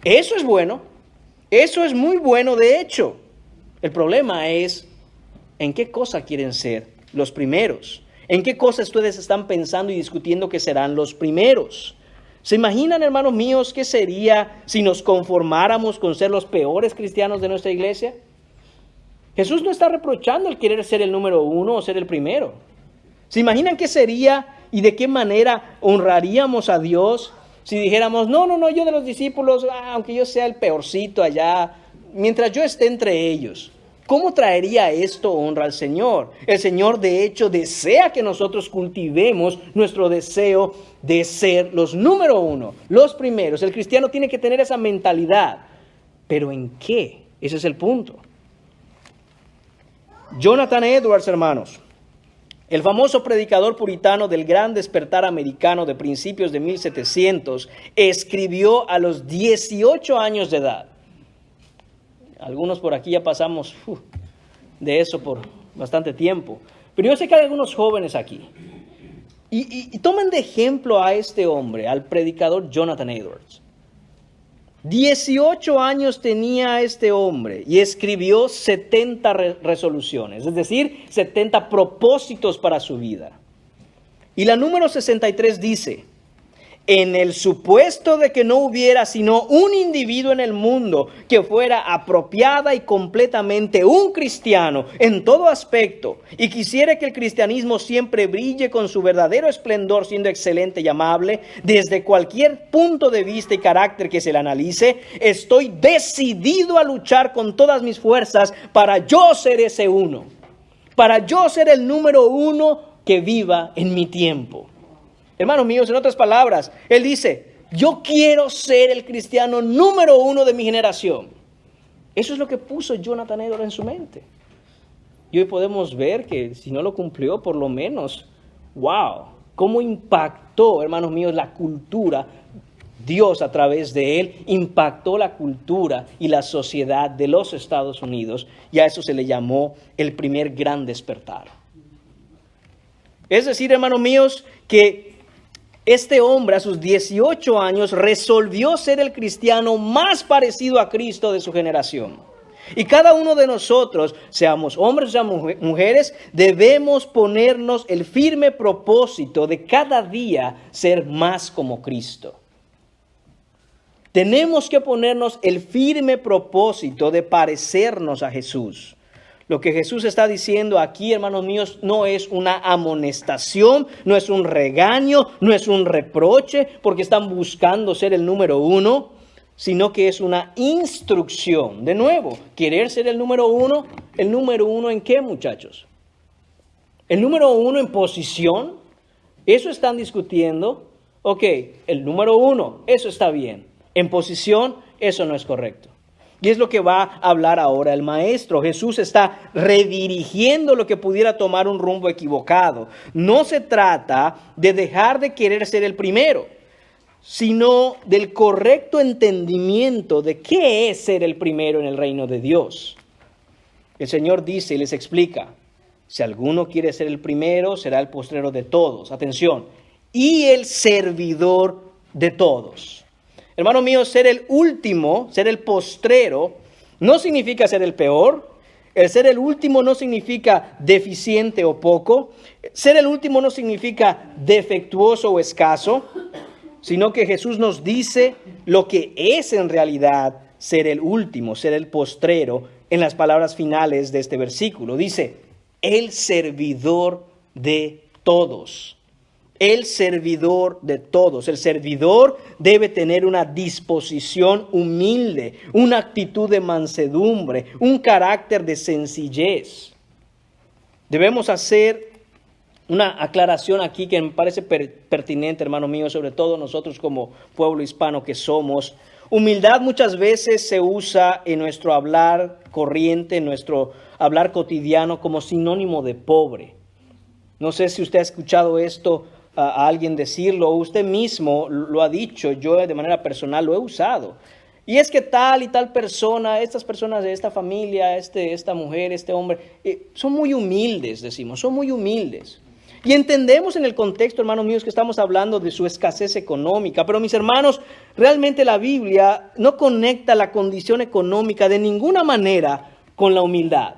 Eso es bueno. Eso es muy bueno, de hecho. El problema es, ¿en qué cosa quieren ser los primeros? ¿En qué cosas ustedes están pensando y discutiendo que serán los primeros? ¿Se imaginan, hermanos míos, qué sería si nos conformáramos con ser los peores cristianos de nuestra iglesia? Jesús no está reprochando el querer ser el número uno o ser el primero. ¿Se imaginan qué sería y de qué manera honraríamos a Dios si dijéramos, no, yo de los discípulos, aunque yo sea el peorcito allá, mientras yo esté entre ellos? ¿Cómo traería esto honra al Señor? El Señor, de hecho, desea que nosotros cultivemos nuestro deseo de ser los número uno, los primeros. El cristiano tiene que tener esa mentalidad. ¿Pero en qué? Ese es el punto. Jonathan Edwards, hermanos, el famoso predicador puritano del gran despertar americano de principios de 1700, escribió a los 18 años de edad. Algunos por aquí ya pasamos de eso por bastante tiempo. Pero yo sé que hay algunos jóvenes aquí. Y tomen de ejemplo a este hombre, al predicador Jonathan Edwards. 18 años tenía este hombre y escribió 70 resoluciones, es decir, 70 propósitos para su vida. Y la número 63 dice, en el supuesto de que no hubiera sino un individuo en el mundo que fuera apropiada y completamente un cristiano en todo aspecto y quisiera que el cristianismo siempre brille con su verdadero esplendor siendo excelente y amable desde cualquier punto de vista y carácter que se le analice, estoy decidido a luchar con todas mis fuerzas para yo ser ese uno, para yo ser el número uno que viva en mi tiempo. Hermanos míos, en otras palabras, él dice, yo quiero ser el cristiano número uno de mi generación. Eso es lo que puso Jonathan Edwards en su mente. Y hoy podemos ver que si no lo cumplió, por lo menos, wow, cómo impactó, hermanos míos, la cultura. Dios a través de él impactó la cultura y la sociedad de los Estados Unidos. Y a eso se le llamó el primer gran despertar. Es decir, hermanos míos, que este hombre a sus 18 años resolvió ser el cristiano más parecido a Cristo de su generación. Y cada uno de nosotros, seamos hombres o seamos mujeres, debemos ponernos el firme propósito de cada día ser más como Cristo. Tenemos que ponernos el firme propósito de parecernos a Jesús. Lo que Jesús está diciendo aquí, hermanos míos, no es una amonestación, no es un regaño, no es un reproche, porque están buscando ser el número uno, sino que es una instrucción. De nuevo, ¿querer ser el número uno? ¿El número uno en qué, muchachos? ¿El número uno en posición? Eso están discutiendo. Ok, el número uno, eso está bien. En posición, eso no es correcto. Y es lo que va a hablar ahora el maestro. Jesús está redirigiendo lo que pudiera tomar un rumbo equivocado. No se trata de dejar de querer ser el primero, sino del correcto entendimiento de qué es ser el primero en el reino de Dios. El Señor dice y les explica, si alguno quiere ser el primero, será el postrero de todos. Atención, y el servidor de todos. Hermano mío, ser el último, ser el postrero, no significa ser el peor. El ser el último no significa deficiente o poco. Ser el último no significa defectuoso o escaso, sino que Jesús nos dice lo que es en realidad ser el último, ser el postrero, en las palabras finales de este versículo. Dice, el servidor de todos. El servidor de todos. El servidor debe tener una disposición humilde, una actitud de mansedumbre, un carácter de sencillez. Debemos hacer una aclaración aquí que me parece pertinente, hermano mío, sobre todo nosotros como pueblo hispano que somos. Humildad muchas veces se usa en nuestro hablar corriente, en nuestro hablar cotidiano como sinónimo de pobre. No sé si usted ha escuchado esto a alguien decirlo, o usted mismo lo ha dicho, yo de manera personal lo he usado. Y es que tal y tal persona, estas personas de esta familia, esta mujer, este hombre, son muy humildes, decimos, son muy humildes. Y entendemos en el contexto, hermanos míos, que estamos hablando de su escasez económica. Pero mis hermanos, realmente la Biblia no conecta la condición económica de ninguna manera con la humildad.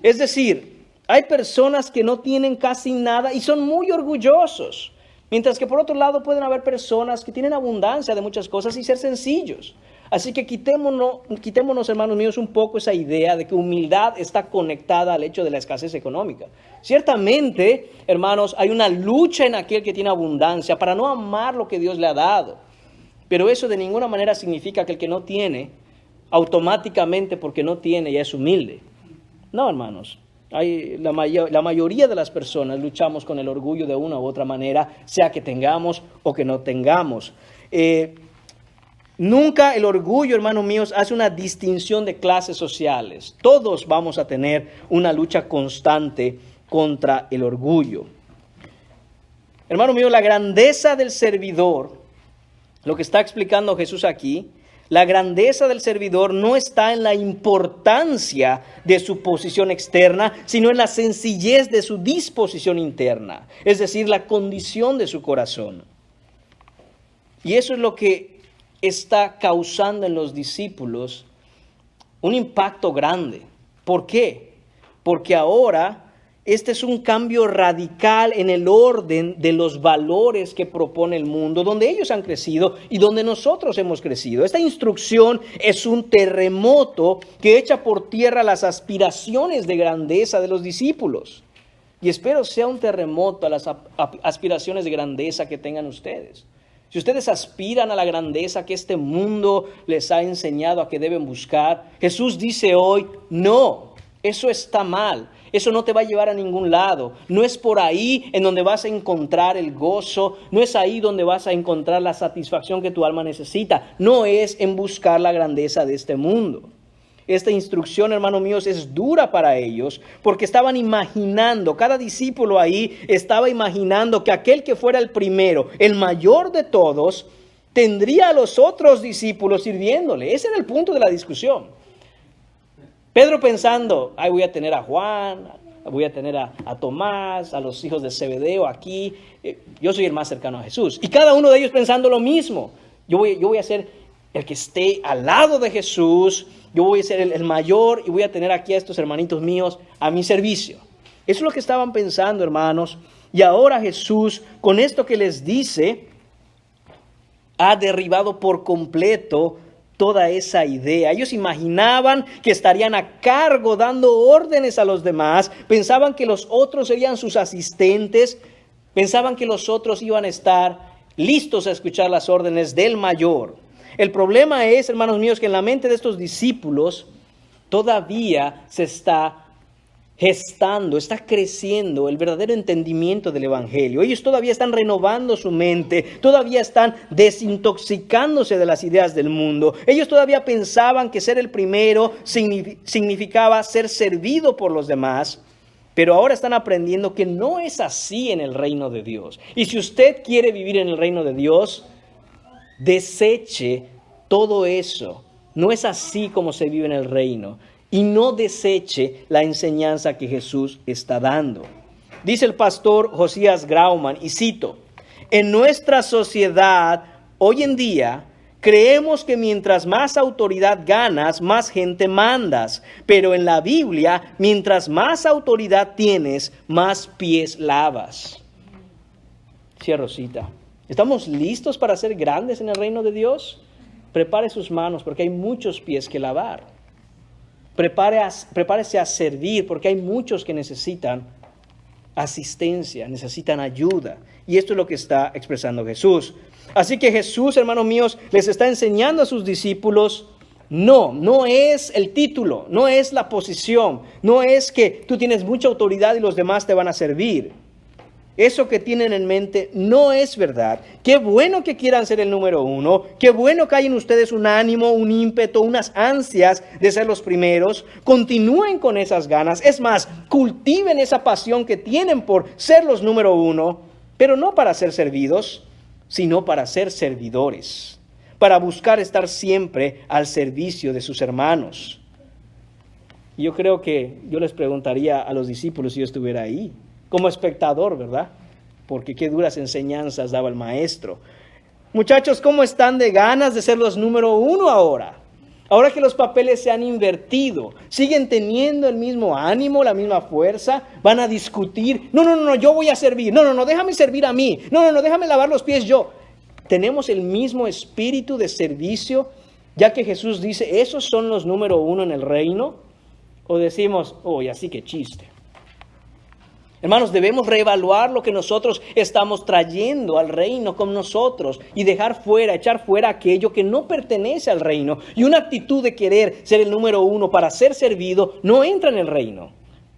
Es decir, hay personas que no tienen casi nada y son muy orgullosos. Mientras que por otro lado pueden haber personas que tienen abundancia de muchas cosas y ser sencillos. Así que quitémonos, hermanos míos, un poco esa idea de que humildad está conectada al hecho de la escasez económica. Ciertamente, hermanos, hay una lucha en aquel que tiene abundancia para no amar lo que Dios le ha dado. Pero eso de ninguna manera significa que el que no tiene, automáticamente porque no tiene, ya es humilde. No, hermanos. La mayoría de las personas luchamos con el orgullo de una u otra manera, sea que tengamos o que no tengamos. Nunca el orgullo, hermanos míos, hace una distinción de clases sociales. Todos vamos a tener una lucha constante contra el orgullo. Hermano mío, la grandeza del servidor, lo que está explicando Jesús aquí, la grandeza del servidor no está en la importancia de su posición externa, sino en la sencillez de su disposición interna, es decir, la condición de su corazón. Y eso es lo que está causando en los discípulos un impacto grande. ¿Por qué? Porque ahora este es un cambio radical en el orden de los valores que propone el mundo, donde ellos han crecido y donde nosotros hemos crecido. Esta instrucción es un terremoto que echa por tierra las aspiraciones de grandeza de los discípulos. Y espero sea un terremoto a las aspiraciones de grandeza que tengan ustedes. Si ustedes aspiran a la grandeza que este mundo les ha enseñado a que deben buscar, Jesús dice hoy, no, eso está mal. Eso no te va a llevar a ningún lado. No es por ahí en donde vas a encontrar el gozo. No es ahí donde vas a encontrar la satisfacción que tu alma necesita. No es en buscar la grandeza de este mundo. Esta instrucción, hermanos míos, es dura para ellos porque estaban imaginando, cada discípulo ahí estaba imaginando que aquel que fuera el primero, el mayor de todos, tendría a los otros discípulos sirviéndole. Ese era el punto de la discusión. Pedro pensando, voy a tener a Juan, voy a tener a Tomás, a los hijos de Zebedeo aquí. Yo soy el más cercano a Jesús. Y cada uno de ellos pensando lo mismo. Yo voy a ser el que esté al lado de Jesús. Yo voy a ser el mayor y voy a tener aquí a estos hermanitos míos a mi servicio. Eso es lo que estaban pensando, hermanos. Y ahora Jesús, con esto que les dice, ha derribado por completo toda esa idea. Ellos imaginaban que estarían a cargo dando órdenes a los demás, pensaban que los otros serían sus asistentes, pensaban que los otros iban a estar listos a escuchar las órdenes del mayor. El problema es, hermanos míos, que en la mente de estos discípulos todavía se está gestando, está creciendo el verdadero entendimiento del Evangelio. Ellos todavía están renovando su mente, todavía están desintoxicándose de las ideas del mundo. Ellos todavía pensaban que ser el primero significaba ser servido por los demás, pero ahora están aprendiendo que no es así en el reino de Dios. Y si usted quiere vivir en el reino de Dios, deseche todo eso. No es así como se vive en el reino. Y no deseche la enseñanza que Jesús está dando. Dice el pastor Josías Grauman, y cito, en nuestra sociedad hoy en día creemos que mientras más autoridad ganas, más gente mandas. Pero en la Biblia, mientras más autoridad tienes, más pies lavas. Cierro cita. ¿Estamos listos para ser grandes en el reino de Dios? Prepare sus manos porque hay muchos pies que lavar. Prepárese a servir porque hay muchos que necesitan asistencia, necesitan ayuda. Y esto es lo que está expresando Jesús. Así que Jesús, hermanos míos, les está enseñando a sus discípulos, no es el título, no es la posición, no es que tú tienes mucha autoridad y los demás te van a servir. Eso que tienen en mente no es verdad. Qué bueno que quieran ser el número uno. Qué bueno que hay en ustedes un ánimo, un ímpetu, unas ansias de ser los primeros. Continúen con esas ganas. Es más, cultiven esa pasión que tienen por ser los número uno. Pero no para ser servidos, sino para ser servidores. Para buscar estar siempre al servicio de sus hermanos. Yo creo que yo les preguntaría a los discípulos si yo estuviera ahí. Como espectador, ¿verdad? Porque qué duras enseñanzas daba el maestro. Muchachos, ¿cómo están de ganas de ser los número uno ahora? Ahora que los papeles se han invertido, ¿siguen teniendo el mismo ánimo, la misma fuerza? ¿Van a discutir? No, yo voy a servir. No, déjame servir a mí. No, déjame lavar los pies yo. ¿Tenemos el mismo espíritu de servicio? Ya que Jesús dice, ¿esos son los número uno en el reino? ¿O decimos, así que chiste? Hermanos, debemos reevaluar lo que nosotros estamos trayendo al reino con nosotros y echar fuera aquello que no pertenece al reino. Y una actitud de querer ser el número uno para ser servido no entra en el reino.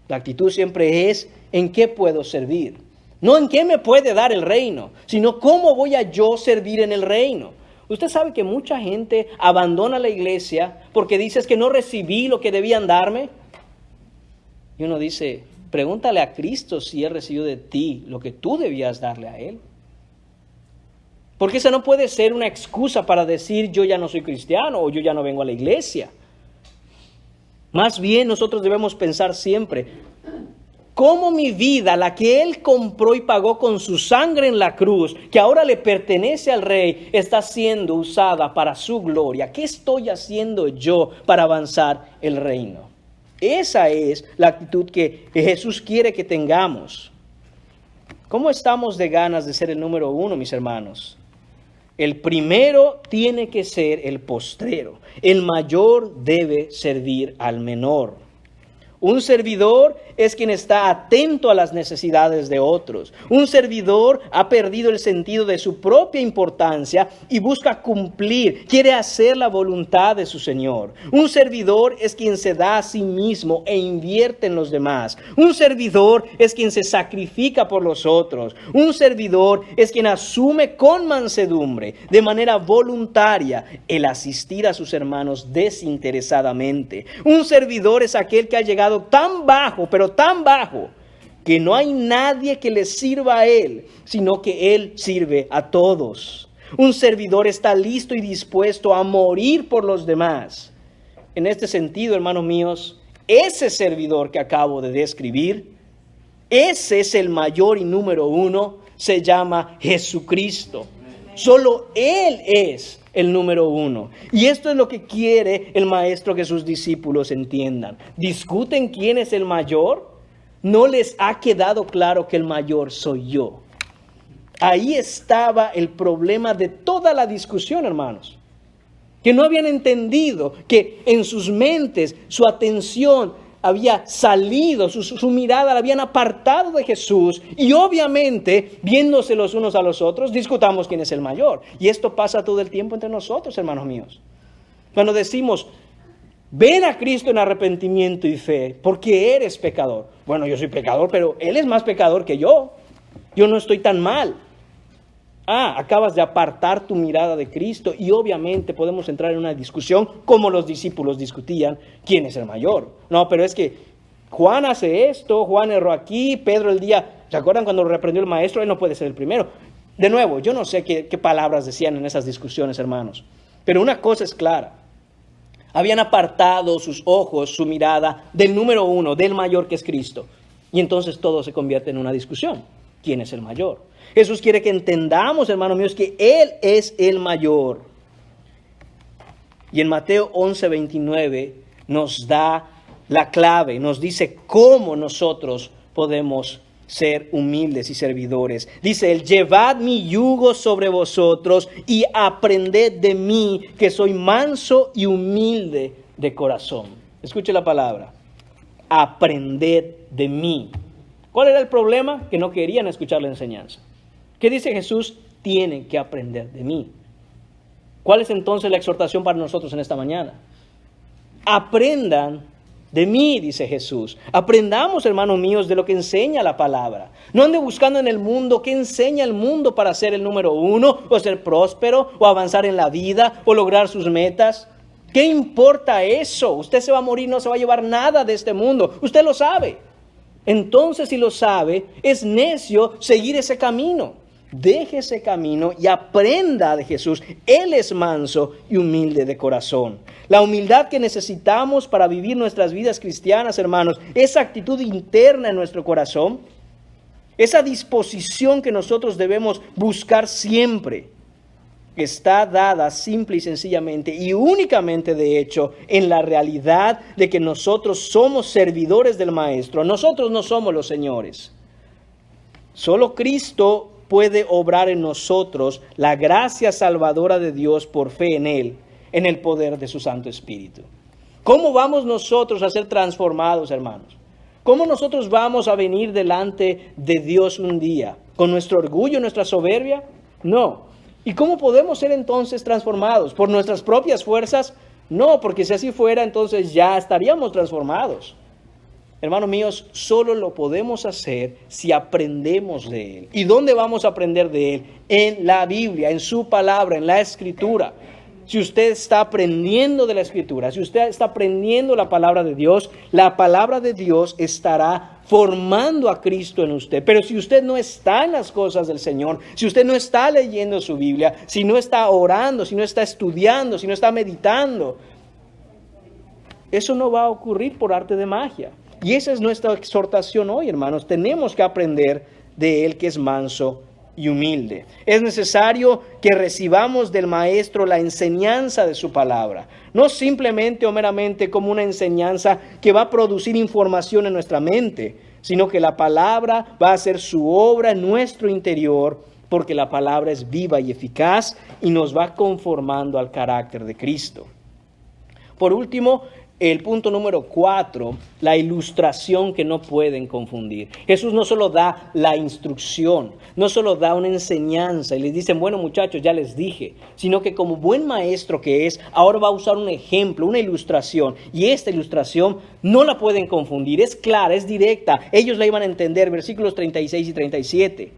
La actitud siempre es en qué puedo servir. No en qué me puede dar el reino, sino cómo voy a yo servir en el reino. Usted sabe que mucha gente abandona la iglesia porque dices que no recibí lo que debían darme. Y uno dice, pregúntale a Cristo si Él recibió de ti lo que tú debías darle a Él. Porque esa no puede ser una excusa para decir yo ya no soy cristiano o yo ya no vengo a la iglesia. Más bien nosotros debemos pensar siempre, ¿cómo mi vida, la que Él compró y pagó con su sangre en la cruz, que ahora le pertenece al Rey, está siendo usada para su gloria? ¿Qué estoy haciendo yo para avanzar el reino? Esa es la actitud que Jesús quiere que tengamos. ¿Cómo estamos de ganas de ser el número uno, mis hermanos? El primero tiene que ser el postrero. El mayor debe servir al menor. Un servidor es quien está atento a las necesidades de otros. Un servidor ha perdido el sentido de su propia importancia y busca cumplir, quiere hacer la voluntad de su Señor. Un servidor es quien se da a sí mismo e invierte en los demás. Un servidor es quien se sacrifica por los otros. Un servidor es quien asume con mansedumbre, de manera voluntaria, el asistir a sus hermanos desinteresadamente. Un servidor es aquel que ha llegado tan bajo, pero tan bajo, que no hay nadie que le sirva a Él, sino que Él sirve a todos. Un servidor está listo y dispuesto a morir por los demás. En este sentido, hermanos míos, ese servidor que acabo de describir, ese es el mayor y número uno, se llama Jesucristo. Solo Él es el número uno. Y esto es lo que quiere el maestro que sus discípulos entiendan. ¿Discuten quién es el mayor? ¿No les ha quedado claro que el mayor soy yo? Ahí estaba el problema de toda la discusión, hermanos. Que no habían entendido que en sus mentes su atención había salido, su mirada la habían apartado de Jesús, y obviamente, viéndose los unos a los otros, discutamos quién es el mayor. Y esto pasa todo el tiempo entre nosotros, hermanos míos. Cuando decimos, ven a Cristo en arrepentimiento y fe, porque eres pecador. Bueno, yo soy pecador, pero Él es más pecador que yo. Yo no estoy tan mal. Acabas de apartar tu mirada de Cristo, y obviamente podemos entrar en una discusión como los discípulos discutían quién es el mayor. No, pero es que Juan hace esto, Juan erró aquí, Pedro ¿se acuerdan cuando lo reprendió el maestro? Él no puede ser el primero. De nuevo, yo no sé qué palabras decían en esas discusiones, hermanos, pero una cosa es clara. Habían apartado sus ojos, su mirada del número uno, del mayor que es Cristo. Y entonces todo se convierte en una discusión. ¿Quién es el mayor? Jesús quiere que entendamos, hermanos míos, que Él es el mayor. Y en Mateo 11:29 nos da la clave, nos dice cómo nosotros podemos ser humildes y servidores. Dice Él, llevad mi yugo sobre vosotros y aprended de mí, que soy manso y humilde de corazón. Escuche la palabra, aprended de mí. ¿Cuál era el problema? Que no querían escuchar la enseñanza. ¿Qué dice Jesús? Tienen que aprender de mí. ¿Cuál es entonces la exhortación para nosotros en esta mañana? Aprendan de mí, dice Jesús. Aprendamos, hermanos míos, de lo que enseña la palabra. No ande buscando en el mundo qué enseña el mundo para ser el número uno, o ser próspero, o avanzar en la vida, o lograr sus metas. ¿Qué importa eso? Usted se va a morir, no se va a llevar nada de este mundo. Usted lo sabe. Entonces, si lo sabe, es necio seguir ese camino. Deje ese camino y aprenda de Jesús. Él es manso y humilde de corazón. La humildad que necesitamos para vivir nuestras vidas cristianas, hermanos, esa actitud interna en nuestro corazón, esa disposición que nosotros debemos buscar siempre, está dada simple y sencillamente y únicamente, de hecho, en la realidad de que nosotros somos servidores del Maestro. Nosotros no somos los señores. Solo Cristo puede obrar en nosotros la gracia salvadora de Dios por fe en Él, en el poder de su Santo Espíritu. ¿Cómo vamos nosotros a ser transformados, hermanos? ¿Cómo nosotros vamos a venir delante de Dios un día? ¿Con nuestro orgullo, nuestra soberbia? No. ¿Y cómo podemos ser entonces transformados? ¿Por nuestras propias fuerzas? No, porque si así fuera, entonces ya estaríamos transformados. Hermanos míos, solo lo podemos hacer si aprendemos de Él. ¿Y dónde vamos a aprender de Él? En la Biblia, en su palabra, en la Escritura. Si usted está aprendiendo de la Escritura, si usted está aprendiendo la palabra de Dios estará formando a Cristo en usted. Pero si usted no está en las cosas del Señor, si usted no está leyendo su Biblia, si no está orando, si no está estudiando, si no está meditando, eso no va a ocurrir por arte de magia. Y esa es nuestra exhortación hoy, hermanos. Tenemos que aprender de Él, que es manso y humilde. Es necesario que recibamos del Maestro la enseñanza de su palabra. No simplemente o meramente como una enseñanza que va a producir información en nuestra mente, sino que la palabra va a hacer su obra en nuestro interior, porque la palabra es viva y eficaz y nos va conformando al carácter de Cristo. Por último, el punto número 4, la ilustración que no pueden confundir. Jesús no solo da la instrucción, no solo da una enseñanza y les dicen, bueno muchachos, ya les dije, sino que como buen maestro que es, ahora va a usar un ejemplo, una ilustración. Y esta ilustración no la pueden confundir, es clara, es directa. Ellos la iban a entender, versículos 36 y 37.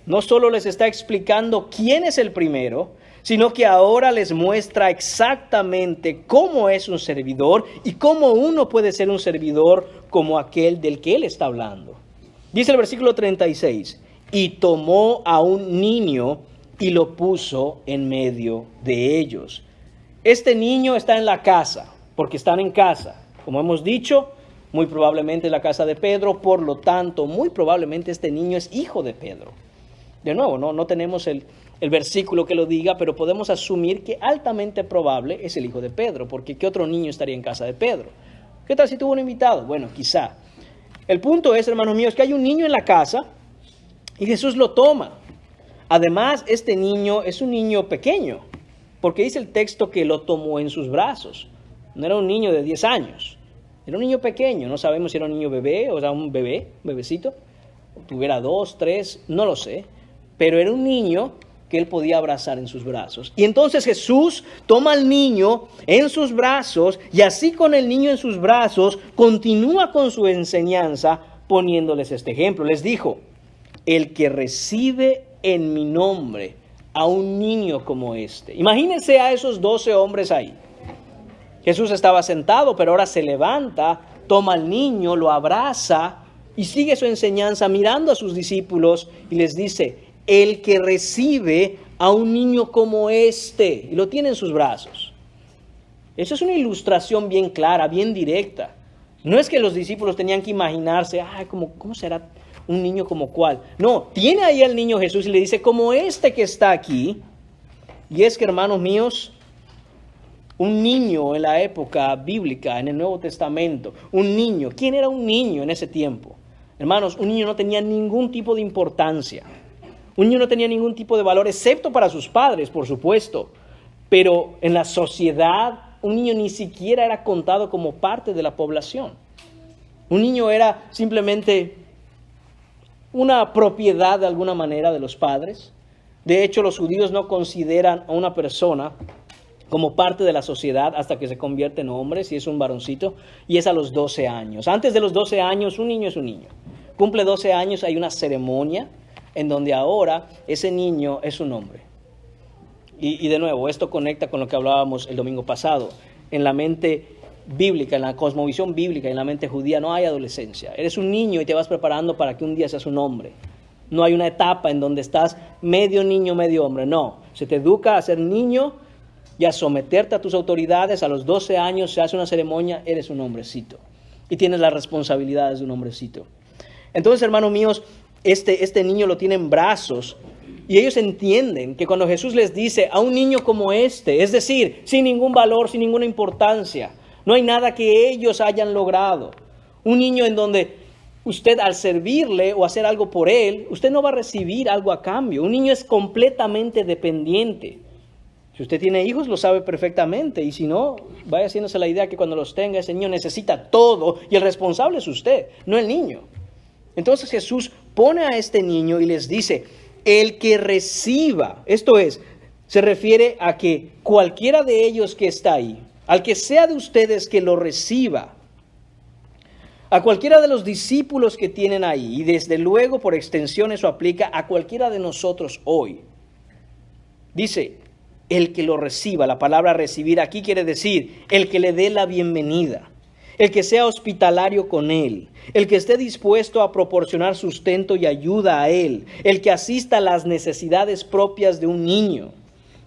No solo les está explicando quién es el primero, sino que ahora les muestra exactamente cómo es un servidor y cómo uno puede ser un servidor como aquel del que él está hablando. Dice el versículo 36, y tomó a un niño y lo puso en medio de ellos. Este niño está en la casa, porque están en casa. Como hemos dicho, muy probablemente es la casa de Pedro, por lo tanto, muy probablemente este niño es hijo de Pedro. De nuevo, no tenemos el versículo que lo diga, pero podemos asumir que altamente probable es el hijo de Pedro, porque ¿qué otro niño estaría en casa de Pedro? ¿Qué tal si tuvo un invitado? Bueno, quizá. El punto es, hermanos míos, que hay un niño en la casa y Jesús lo toma. Además, este niño es un niño pequeño, porque dice el texto que lo tomó en sus brazos. No era un niño de 10 años, era un niño pequeño. No sabemos si era un niño bebé, o sea, un bebecito, tuviera 2, 3, no lo sé, pero era un niño que él podía abrazar en sus brazos. Y entonces Jesús toma al niño en sus brazos y así con el niño en sus brazos continúa con su enseñanza poniéndoles este ejemplo. Les dijo, el que recibe en mi nombre a un niño como este. Imagínense a esos 12 hombres ahí. Jesús estaba sentado, pero ahora se levanta, toma al niño, lo abraza y sigue su enseñanza mirando a sus discípulos y les dice, el que recibe a un niño como este, y lo tiene en sus brazos. Esa es una ilustración bien clara, bien directa. No es que los discípulos tenían que imaginarse, ¿cómo será un niño como cuál? No, tiene ahí al niño Jesús y le dice, como este que está aquí. Y es que, hermanos míos, un niño en la época bíblica, en el Nuevo Testamento, un niño, ¿quién era un niño en ese tiempo? Hermanos, un niño no tenía ningún tipo de importancia. Un niño no tenía ningún tipo de valor, excepto para sus padres, por supuesto. Pero en la sociedad, un niño ni siquiera era contado como parte de la población. Un niño era simplemente una propiedad de alguna manera de los padres. De hecho, los judíos no consideran a una persona como parte de la sociedad hasta que se convierte en hombre, si es un varoncito, y es a los 12 años. Antes de los 12 años, un niño es un niño. Cumple 12 años, hay una ceremonia en donde ahora ese niño es un hombre. Y de nuevo, esto conecta con lo que hablábamos el domingo pasado. En la mente bíblica, en la cosmovisión bíblica, en la mente judía, no hay adolescencia. Eres un niño y te vas preparando para que un día seas un hombre. No hay una etapa en donde estás medio niño, medio hombre. No, se te educa a ser niño y a someterte a tus autoridades. A los 12 años se hace una ceremonia, eres un hombrecito. Y tienes las responsabilidades de un hombrecito. Entonces, hermanos míos, este niño lo tiene en brazos. Y ellos entienden que cuando Jesús les dice a un niño como este, es decir, sin ningún valor, sin ninguna importancia, no hay nada que ellos hayan logrado. Un niño en donde usted al servirle o hacer algo por él, usted no va a recibir algo a cambio. Un niño es completamente dependiente. Si usted tiene hijos, lo sabe perfectamente. Y si no, vaya haciéndose la idea que cuando los tenga, ese niño necesita todo y el responsable es usted, no el niño. Entonces Jesús pone a este niño y les dice, el que reciba, esto es, se refiere a que cualquiera de ellos que está ahí, al que sea de ustedes que lo reciba, a cualquiera de los discípulos que tienen ahí, y desde luego por extensión eso aplica a cualquiera de nosotros hoy. Dice, el que lo reciba, la palabra recibir aquí quiere decir, el que le dé la bienvenida, el que sea hospitalario con él, el que esté dispuesto a proporcionar sustento y ayuda a él, el que asista a las necesidades propias de un niño.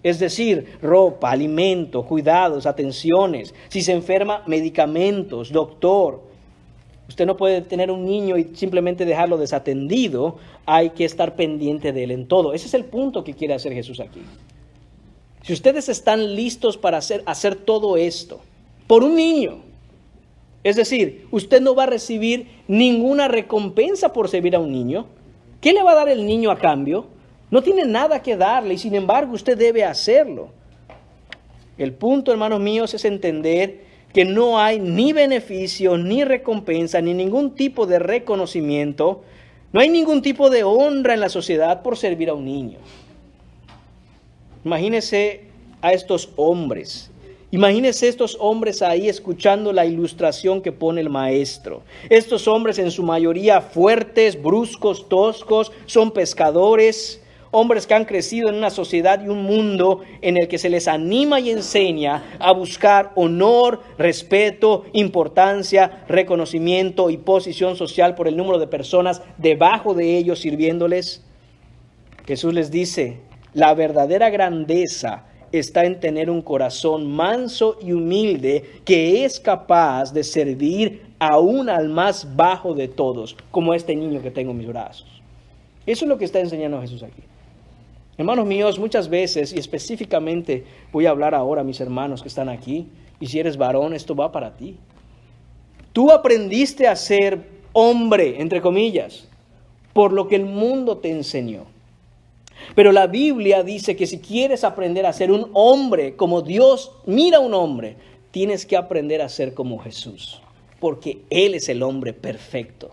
Es decir, ropa, alimento, cuidados, atenciones. Si se enferma, medicamentos, doctor. Usted no puede tener un niño y simplemente dejarlo desatendido. Hay que estar pendiente de él en todo. Ese es el punto que quiere hacer Jesús aquí. Si ustedes están listos para hacer todo esto por un niño, es decir, usted no va a recibir ninguna recompensa por servir a un niño. ¿Qué le va a dar el niño a cambio? No tiene nada que darle y sin embargo usted debe hacerlo. El punto, hermanos míos, es entender que no hay ni beneficio, ni recompensa, ni ningún tipo de reconocimiento. No hay ningún tipo de honra en la sociedad por servir a un niño. Imagínese a estos hombres. Imagínese estos hombres ahí escuchando la ilustración que pone el maestro. Estos hombres en su mayoría fuertes, bruscos, toscos, son pescadores, hombres que han crecido en una sociedad y un mundo en el que se les anima y enseña a buscar honor, respeto, importancia, reconocimiento y posición social por el número de personas debajo de ellos sirviéndoles. Jesús les dice, la verdadera grandeza está en tener un corazón manso y humilde que es capaz de servir aún al más bajo de todos, como este niño que tengo en mis brazos. Eso es lo que está enseñando Jesús aquí. Hermanos míos, muchas veces, y específicamente voy a hablar ahora a mis hermanos que están aquí, y si eres varón, esto va para ti. Tú aprendiste a ser hombre, entre comillas, por lo que el mundo te enseñó. Pero la Biblia dice que si quieres aprender a ser un hombre como Dios mira a un hombre, tienes que aprender a ser como Jesús, porque Él es el hombre perfecto.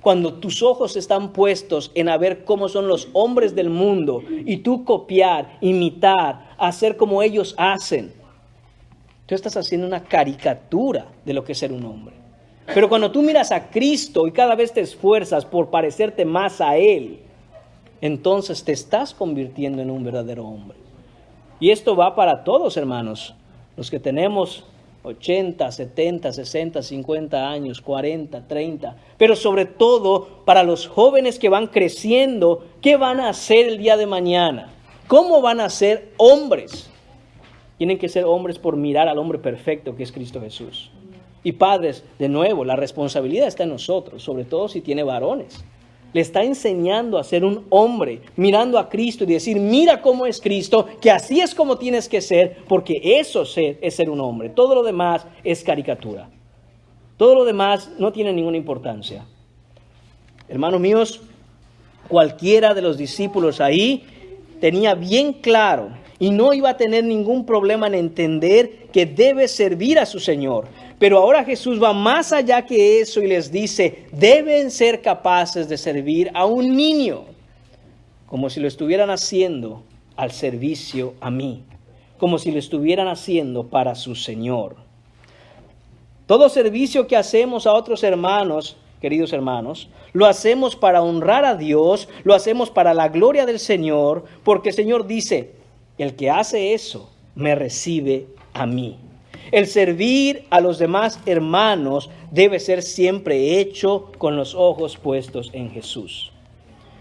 Cuando tus ojos están puestos en a ver cómo son los hombres del mundo y tú copiar, imitar, hacer como ellos hacen, tú estás haciendo una caricatura de lo que es ser un hombre. Pero cuando tú miras a Cristo y cada vez te esfuerzas por parecerte más a Él, entonces te estás convirtiendo en un verdadero hombre. Y esto va para todos, hermanos. Los que tenemos 80, 70, 60, 50 años, 40, 30. Pero sobre todo para los jóvenes que van creciendo, ¿qué van a hacer el día de mañana? ¿Cómo van a ser hombres? Tienen que ser hombres por mirar al hombre perfecto que es Cristo Jesús. Y padres, de nuevo, la responsabilidad está en nosotros, sobre todo si tiene varones. Le está enseñando a ser un hombre, mirando a Cristo y decir, mira cómo es Cristo, que así es como tienes que ser, porque eso es ser un hombre. Todo lo demás es caricatura. Todo lo demás no tiene ninguna importancia. Hermanos míos, cualquiera de los discípulos ahí tenía bien claro y no iba a tener ningún problema en entender que debe servir a su Señor. Pero ahora Jesús va más allá que eso y les dice, deben ser capaces de servir a un niño, como si lo estuvieran haciendo al servicio a mí, como si lo estuvieran haciendo para su Señor. Todo servicio que hacemos a otros hermanos, queridos hermanos, lo hacemos para honrar a Dios, lo hacemos para la gloria del Señor, porque el Señor dice, el que hace eso me recibe a mí. El servir a los demás hermanos debe ser siempre hecho con los ojos puestos en Jesús.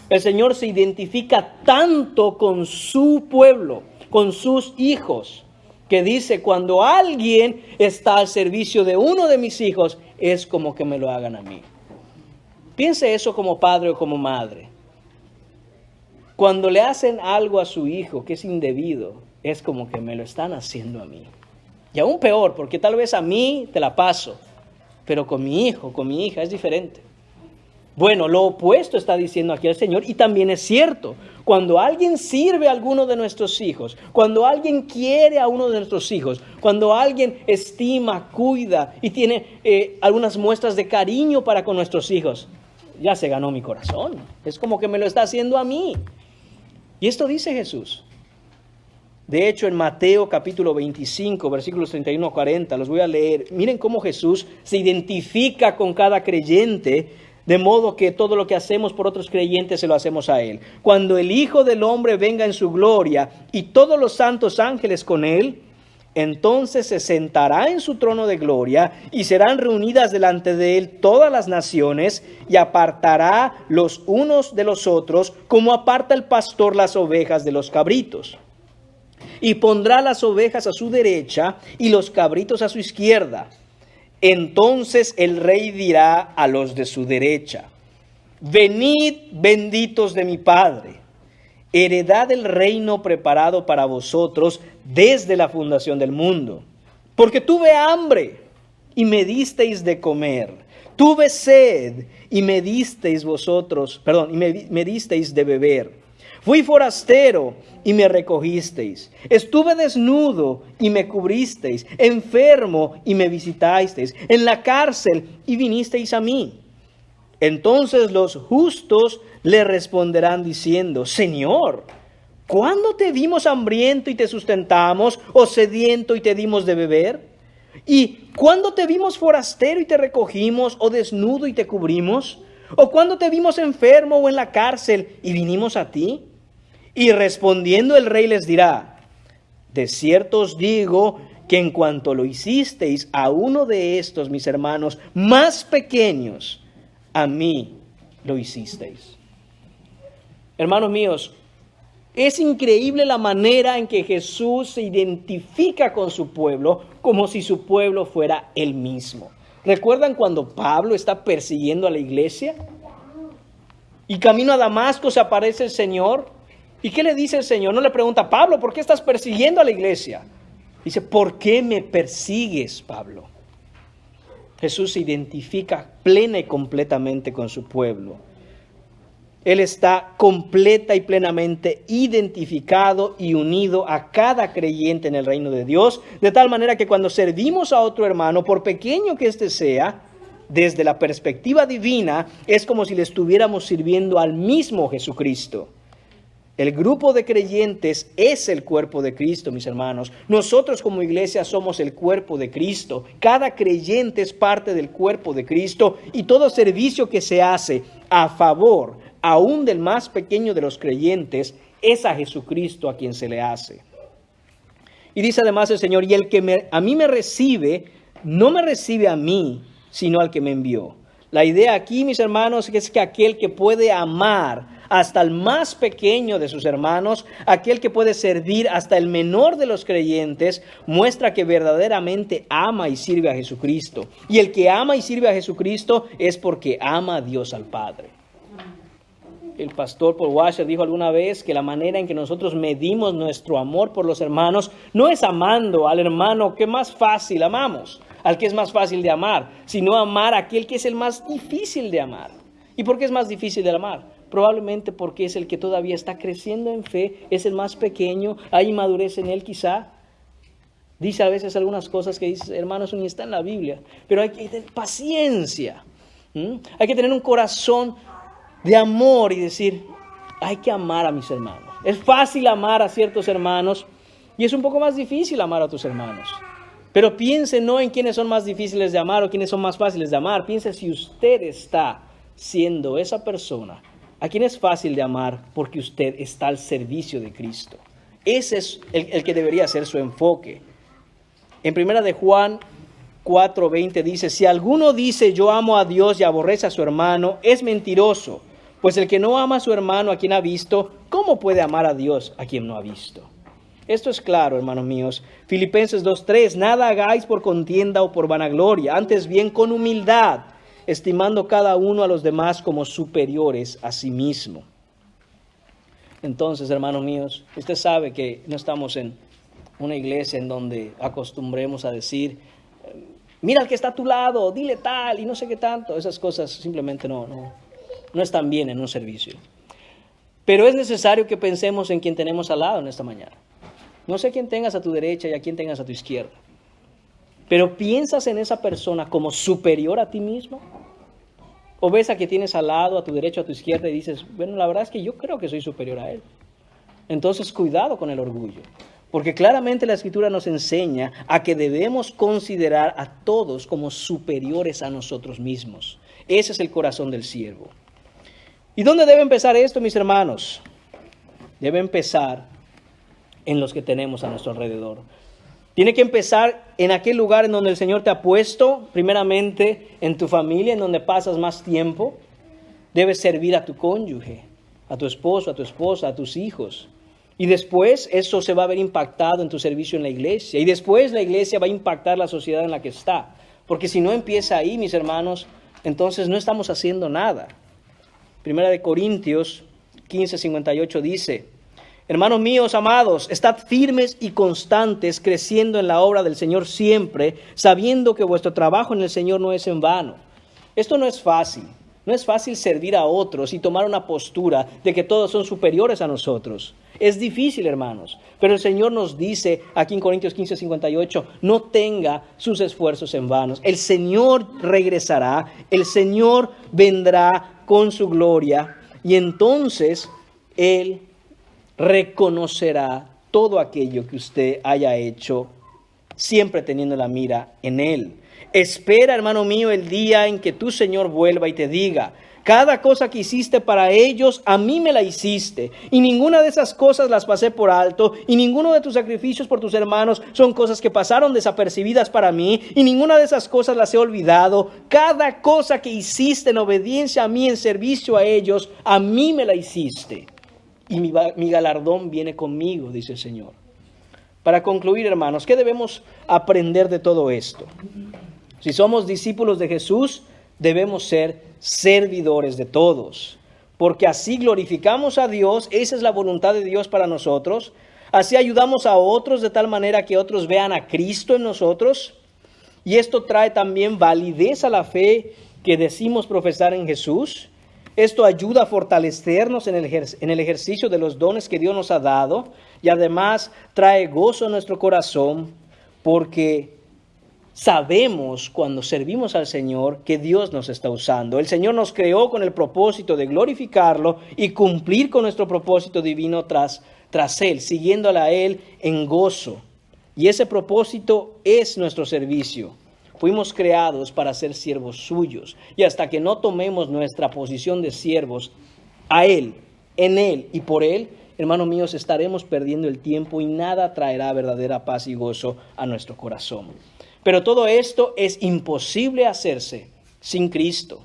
El Señor se identifica tanto con su pueblo, con sus hijos, que dice, cuando alguien está al servicio de uno de mis hijos, es como que me lo hagan a mí. Piense eso como padre o como madre. Cuando le hacen algo a su hijo que es indebido, es como que me lo están haciendo a mí. Y aún peor, porque tal vez a mí te la paso, pero con mi hijo, con mi hija es diferente. Bueno, lo opuesto está diciendo aquí el Señor, y también es cierto. Cuando alguien sirve a alguno de nuestros hijos, cuando alguien quiere a uno de nuestros hijos, cuando alguien estima, cuida y tiene algunas muestras de cariño para con nuestros hijos, ya se ganó mi corazón. Es como que me lo está haciendo a mí. Y esto dice Jesús. De hecho, en Mateo capítulo 25, versículos 31 a 40, los voy a leer. Miren cómo Jesús se identifica con cada creyente, de modo que todo lo que hacemos por otros creyentes se lo hacemos a Él. Cuando el Hijo del Hombre venga en su gloria y todos los santos ángeles con Él, entonces se sentará en su trono de gloria y serán reunidas delante de Él todas las naciones y apartará los unos de los otros como aparta el pastor las ovejas de los cabritos. Y pondrá las ovejas a su derecha y los cabritos a su izquierda. Entonces el rey dirá a los de su derecha, venid benditos de mi Padre, heredad del reino preparado para vosotros desde la fundación del mundo. Porque tuve hambre y me disteis de comer, tuve sed y me disteis me disteis de beber. Fui forastero y me recogisteis. Estuve desnudo y me cubristeis. Enfermo y me visitasteis. En la cárcel y vinisteis a mí. Entonces los justos le responderán diciendo, Señor, ¿cuándo te vimos hambriento y te sustentamos, o sediento y te dimos de beber? ¿Y cuándo te vimos forastero y te recogimos, o desnudo y te cubrimos? ¿O cuándo te vimos enfermo o en la cárcel y vinimos a ti? Y respondiendo el rey les dirá, de cierto os digo que en cuanto lo hicisteis a uno de estos mis hermanos más pequeños, a mí lo hicisteis. Hermanos míos, es increíble la manera en que Jesús se identifica con su pueblo como si su pueblo fuera él mismo. ¿Recuerdan cuando Pablo está persiguiendo a la iglesia? Y camino a Damasco se aparece el Señor. ¿Y qué le dice el Señor? No le pregunta, Pablo, ¿por qué estás persiguiendo a la iglesia? Dice, ¿por qué me persigues, Pablo? Jesús se identifica plena y completamente con su pueblo. Él está completa y plenamente identificado y unido a cada creyente en el reino de Dios, de tal manera que cuando servimos a otro hermano, por pequeño que éste sea, desde la perspectiva divina, es como si le estuviéramos sirviendo al mismo Jesucristo. El grupo de creyentes es el cuerpo de Cristo, mis hermanos. Nosotros como iglesia somos el cuerpo de Cristo. Cada creyente es parte del cuerpo de Cristo y todo servicio que se hace a favor, aún del más pequeño de los creyentes, es a Jesucristo a quien se le hace. Y dice además el Señor, y el que a mí me recibe, no me recibe a mí, sino al que me envió. La idea aquí, mis hermanos, es que aquel que puede amar hasta el más pequeño de sus hermanos, aquel que puede servir hasta el menor de los creyentes, muestra que verdaderamente ama y sirve a Jesucristo. Y el que ama y sirve a Jesucristo es porque ama a Dios al Padre. El pastor Paul Washer dijo alguna vez que la manera en que nosotros medimos nuestro amor por los hermanos no es amando al hermano que más fácil amamos, al que es más fácil de amar, sino amar a aquel que es el más difícil de amar. ¿Y por qué es más difícil de amar? Probablemente porque es el que todavía está creciendo en fe, es el más pequeño, hay inmadurez en él quizá. Dice a veces algunas cosas que dices, hermano, eso ni está en la Biblia. Pero hay que tener paciencia. Hay que tener un corazón de amor y decir, hay que amar a mis hermanos. Es fácil amar a ciertos hermanos y es un poco más difícil amar a tus hermanos. Pero piense no en quiénes son más difíciles de amar o quiénes son más fáciles de amar. Piense si usted está siendo esa persona a quien es fácil de amar porque usted está al servicio de Cristo. Ese es el que debería ser su enfoque. En 1 de Juan 4:20 dice, si alguno dice yo amo a Dios y aborrece a su hermano, es mentiroso. Pues el que no ama a su hermano a quien ha visto, ¿cómo puede amar a Dios a quien no ha visto? Esto es claro, hermanos míos. Filipenses 2:3, nada hagáis por contienda o por vanagloria, antes bien con humildad, estimando cada uno a los demás como superiores a sí mismo. Entonces, hermanos míos, usted sabe que no estamos en una iglesia en donde acostumbremos a decir, mira al que está a tu lado, dile tal y no sé qué tanto. Esas cosas simplemente no están bien en un servicio. Pero es necesario que pensemos en quien tenemos al lado en esta mañana. No sé quién tengas a tu derecha y a quién tengas a tu izquierda. Pero ¿piensas en esa persona como superior a ti mismo? ¿O ves a que tienes al lado, a tu derecha, a tu izquierda y dices, bueno, la verdad es que yo creo que soy superior a él? Entonces, cuidado con el orgullo. Porque claramente la Escritura nos enseña a que debemos considerar a todos como superiores a nosotros mismos. Ese es el corazón del siervo. ¿Y dónde debe empezar esto, mis hermanos? Debe empezar en los que tenemos a nuestro alrededor. Tiene que empezar en aquel lugar en donde el Señor te ha puesto, primeramente en tu familia, en donde pasas más tiempo. Debes servir a tu cónyuge, a tu esposo, a tu esposa, a tus hijos. Y después eso se va a ver impactado en tu servicio en la iglesia. Y después la iglesia va a impactar la sociedad en la que está. Porque si no empieza ahí, mis hermanos, entonces no estamos haciendo nada. Primera de Corintios 15:58 dice, hermanos míos amados, estad firmes y constantes, creciendo en la obra del Señor siempre, sabiendo que vuestro trabajo en el Señor no es en vano. Esto no es fácil. No es fácil servir a otros y tomar una postura de que todos son superiores a nosotros. Es difícil, hermanos, pero el Señor nos dice aquí en Corintios 15:58, no tenga sus esfuerzos en vanos. El Señor regresará, el Señor vendrá con su gloria y entonces Él reconocerá todo aquello que usted haya hecho, siempre teniendo la mira en Él. Espera, hermano mío, el día en que tu Señor vuelva y te diga, cada cosa que hiciste para ellos, a mí me la hiciste. Y ninguna de esas cosas las pasé por alto. Y ninguno de tus sacrificios por tus hermanos son cosas que pasaron desapercibidas para mí. Y ninguna de esas cosas las he olvidado. Cada cosa que hiciste en obediencia a mí, en servicio a ellos, a mí me la hiciste. Y mi galardón viene conmigo, dice el Señor. Para concluir, hermanos, ¿qué debemos aprender de todo esto? Si somos discípulos de Jesús, debemos ser servidores de todos, porque así glorificamos a Dios, esa es la voluntad de Dios para nosotros, así ayudamos a otros de tal manera que otros vean a Cristo en nosotros, y esto trae también validez a la fe que decimos profesar en Jesús. Esto ayuda a fortalecernos en el ejercicio de los dones que Dios nos ha dado, y además trae gozo a nuestro corazón, porque sabemos cuando servimos al Señor que Dios nos está usando. El Señor nos creó con el propósito de glorificarlo y cumplir con nuestro propósito divino tras Él, siguiéndole a Él en gozo. Y ese propósito es nuestro servicio. Fuimos creados para ser siervos suyos. Y hasta que no tomemos nuestra posición de siervos a Él, en Él y por Él, hermanos míos, estaremos perdiendo el tiempo y nada traerá verdadera paz y gozo a nuestro corazón. Pero todo esto es imposible hacerse sin Cristo.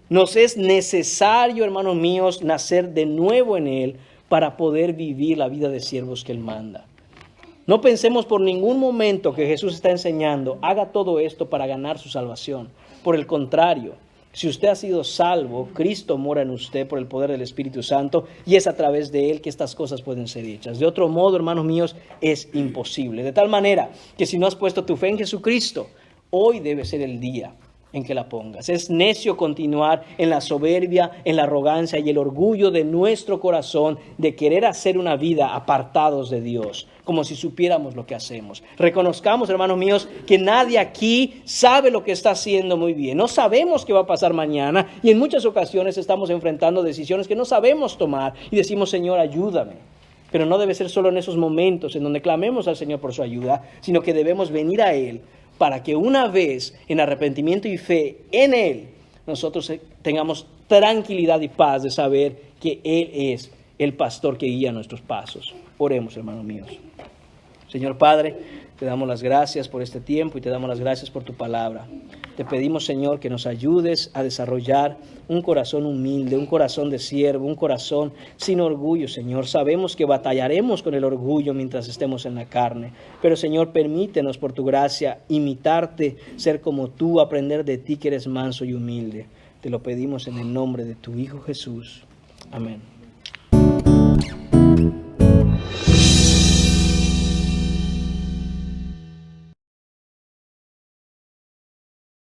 Nos es necesario, hermanos míos, nacer de nuevo en Él para poder vivir la vida de siervos que Él manda. No pensemos por ningún momento que Jesús está enseñando, haga todo esto para ganar su salvación. Por el contrario, si usted ha sido salvo, Cristo mora en usted por el poder del Espíritu Santo y es a través de Él que estas cosas pueden ser hechas. De otro modo, hermanos míos, es imposible. De tal manera que si no has puesto tu fe en Jesucristo, hoy debe ser el día en que la pongas. Es necio continuar en la soberbia, en la arrogancia y el orgullo de nuestro corazón de querer hacer una vida apartados de Dios, como si supiéramos lo que hacemos. Reconozcamos, hermanos míos, que nadie aquí sabe lo que está haciendo muy bien. No sabemos qué va a pasar mañana y en muchas ocasiones estamos enfrentando decisiones que no sabemos tomar y decimos, Señor, ayúdame. Pero no debe ser solo en esos momentos en donde clamemos al Señor por su ayuda, sino que debemos venir a Él para que una vez en arrepentimiento y fe en Él, nosotros tengamos tranquilidad y paz de saber que Él es el pastor que guía nuestros pasos. Oremos, hermanos míos. Señor Padre, te damos las gracias por este tiempo y te damos las gracias por tu palabra. Te pedimos, Señor, que nos ayudes a desarrollar un corazón humilde, un corazón de siervo, un corazón sin orgullo, Señor. Sabemos que batallaremos con el orgullo mientras estemos en la carne. Pero, Señor, permítenos por tu gracia imitarte, ser como tú, aprender de ti que eres manso y humilde. Te lo pedimos en el nombre de tu Hijo Jesús. Amén.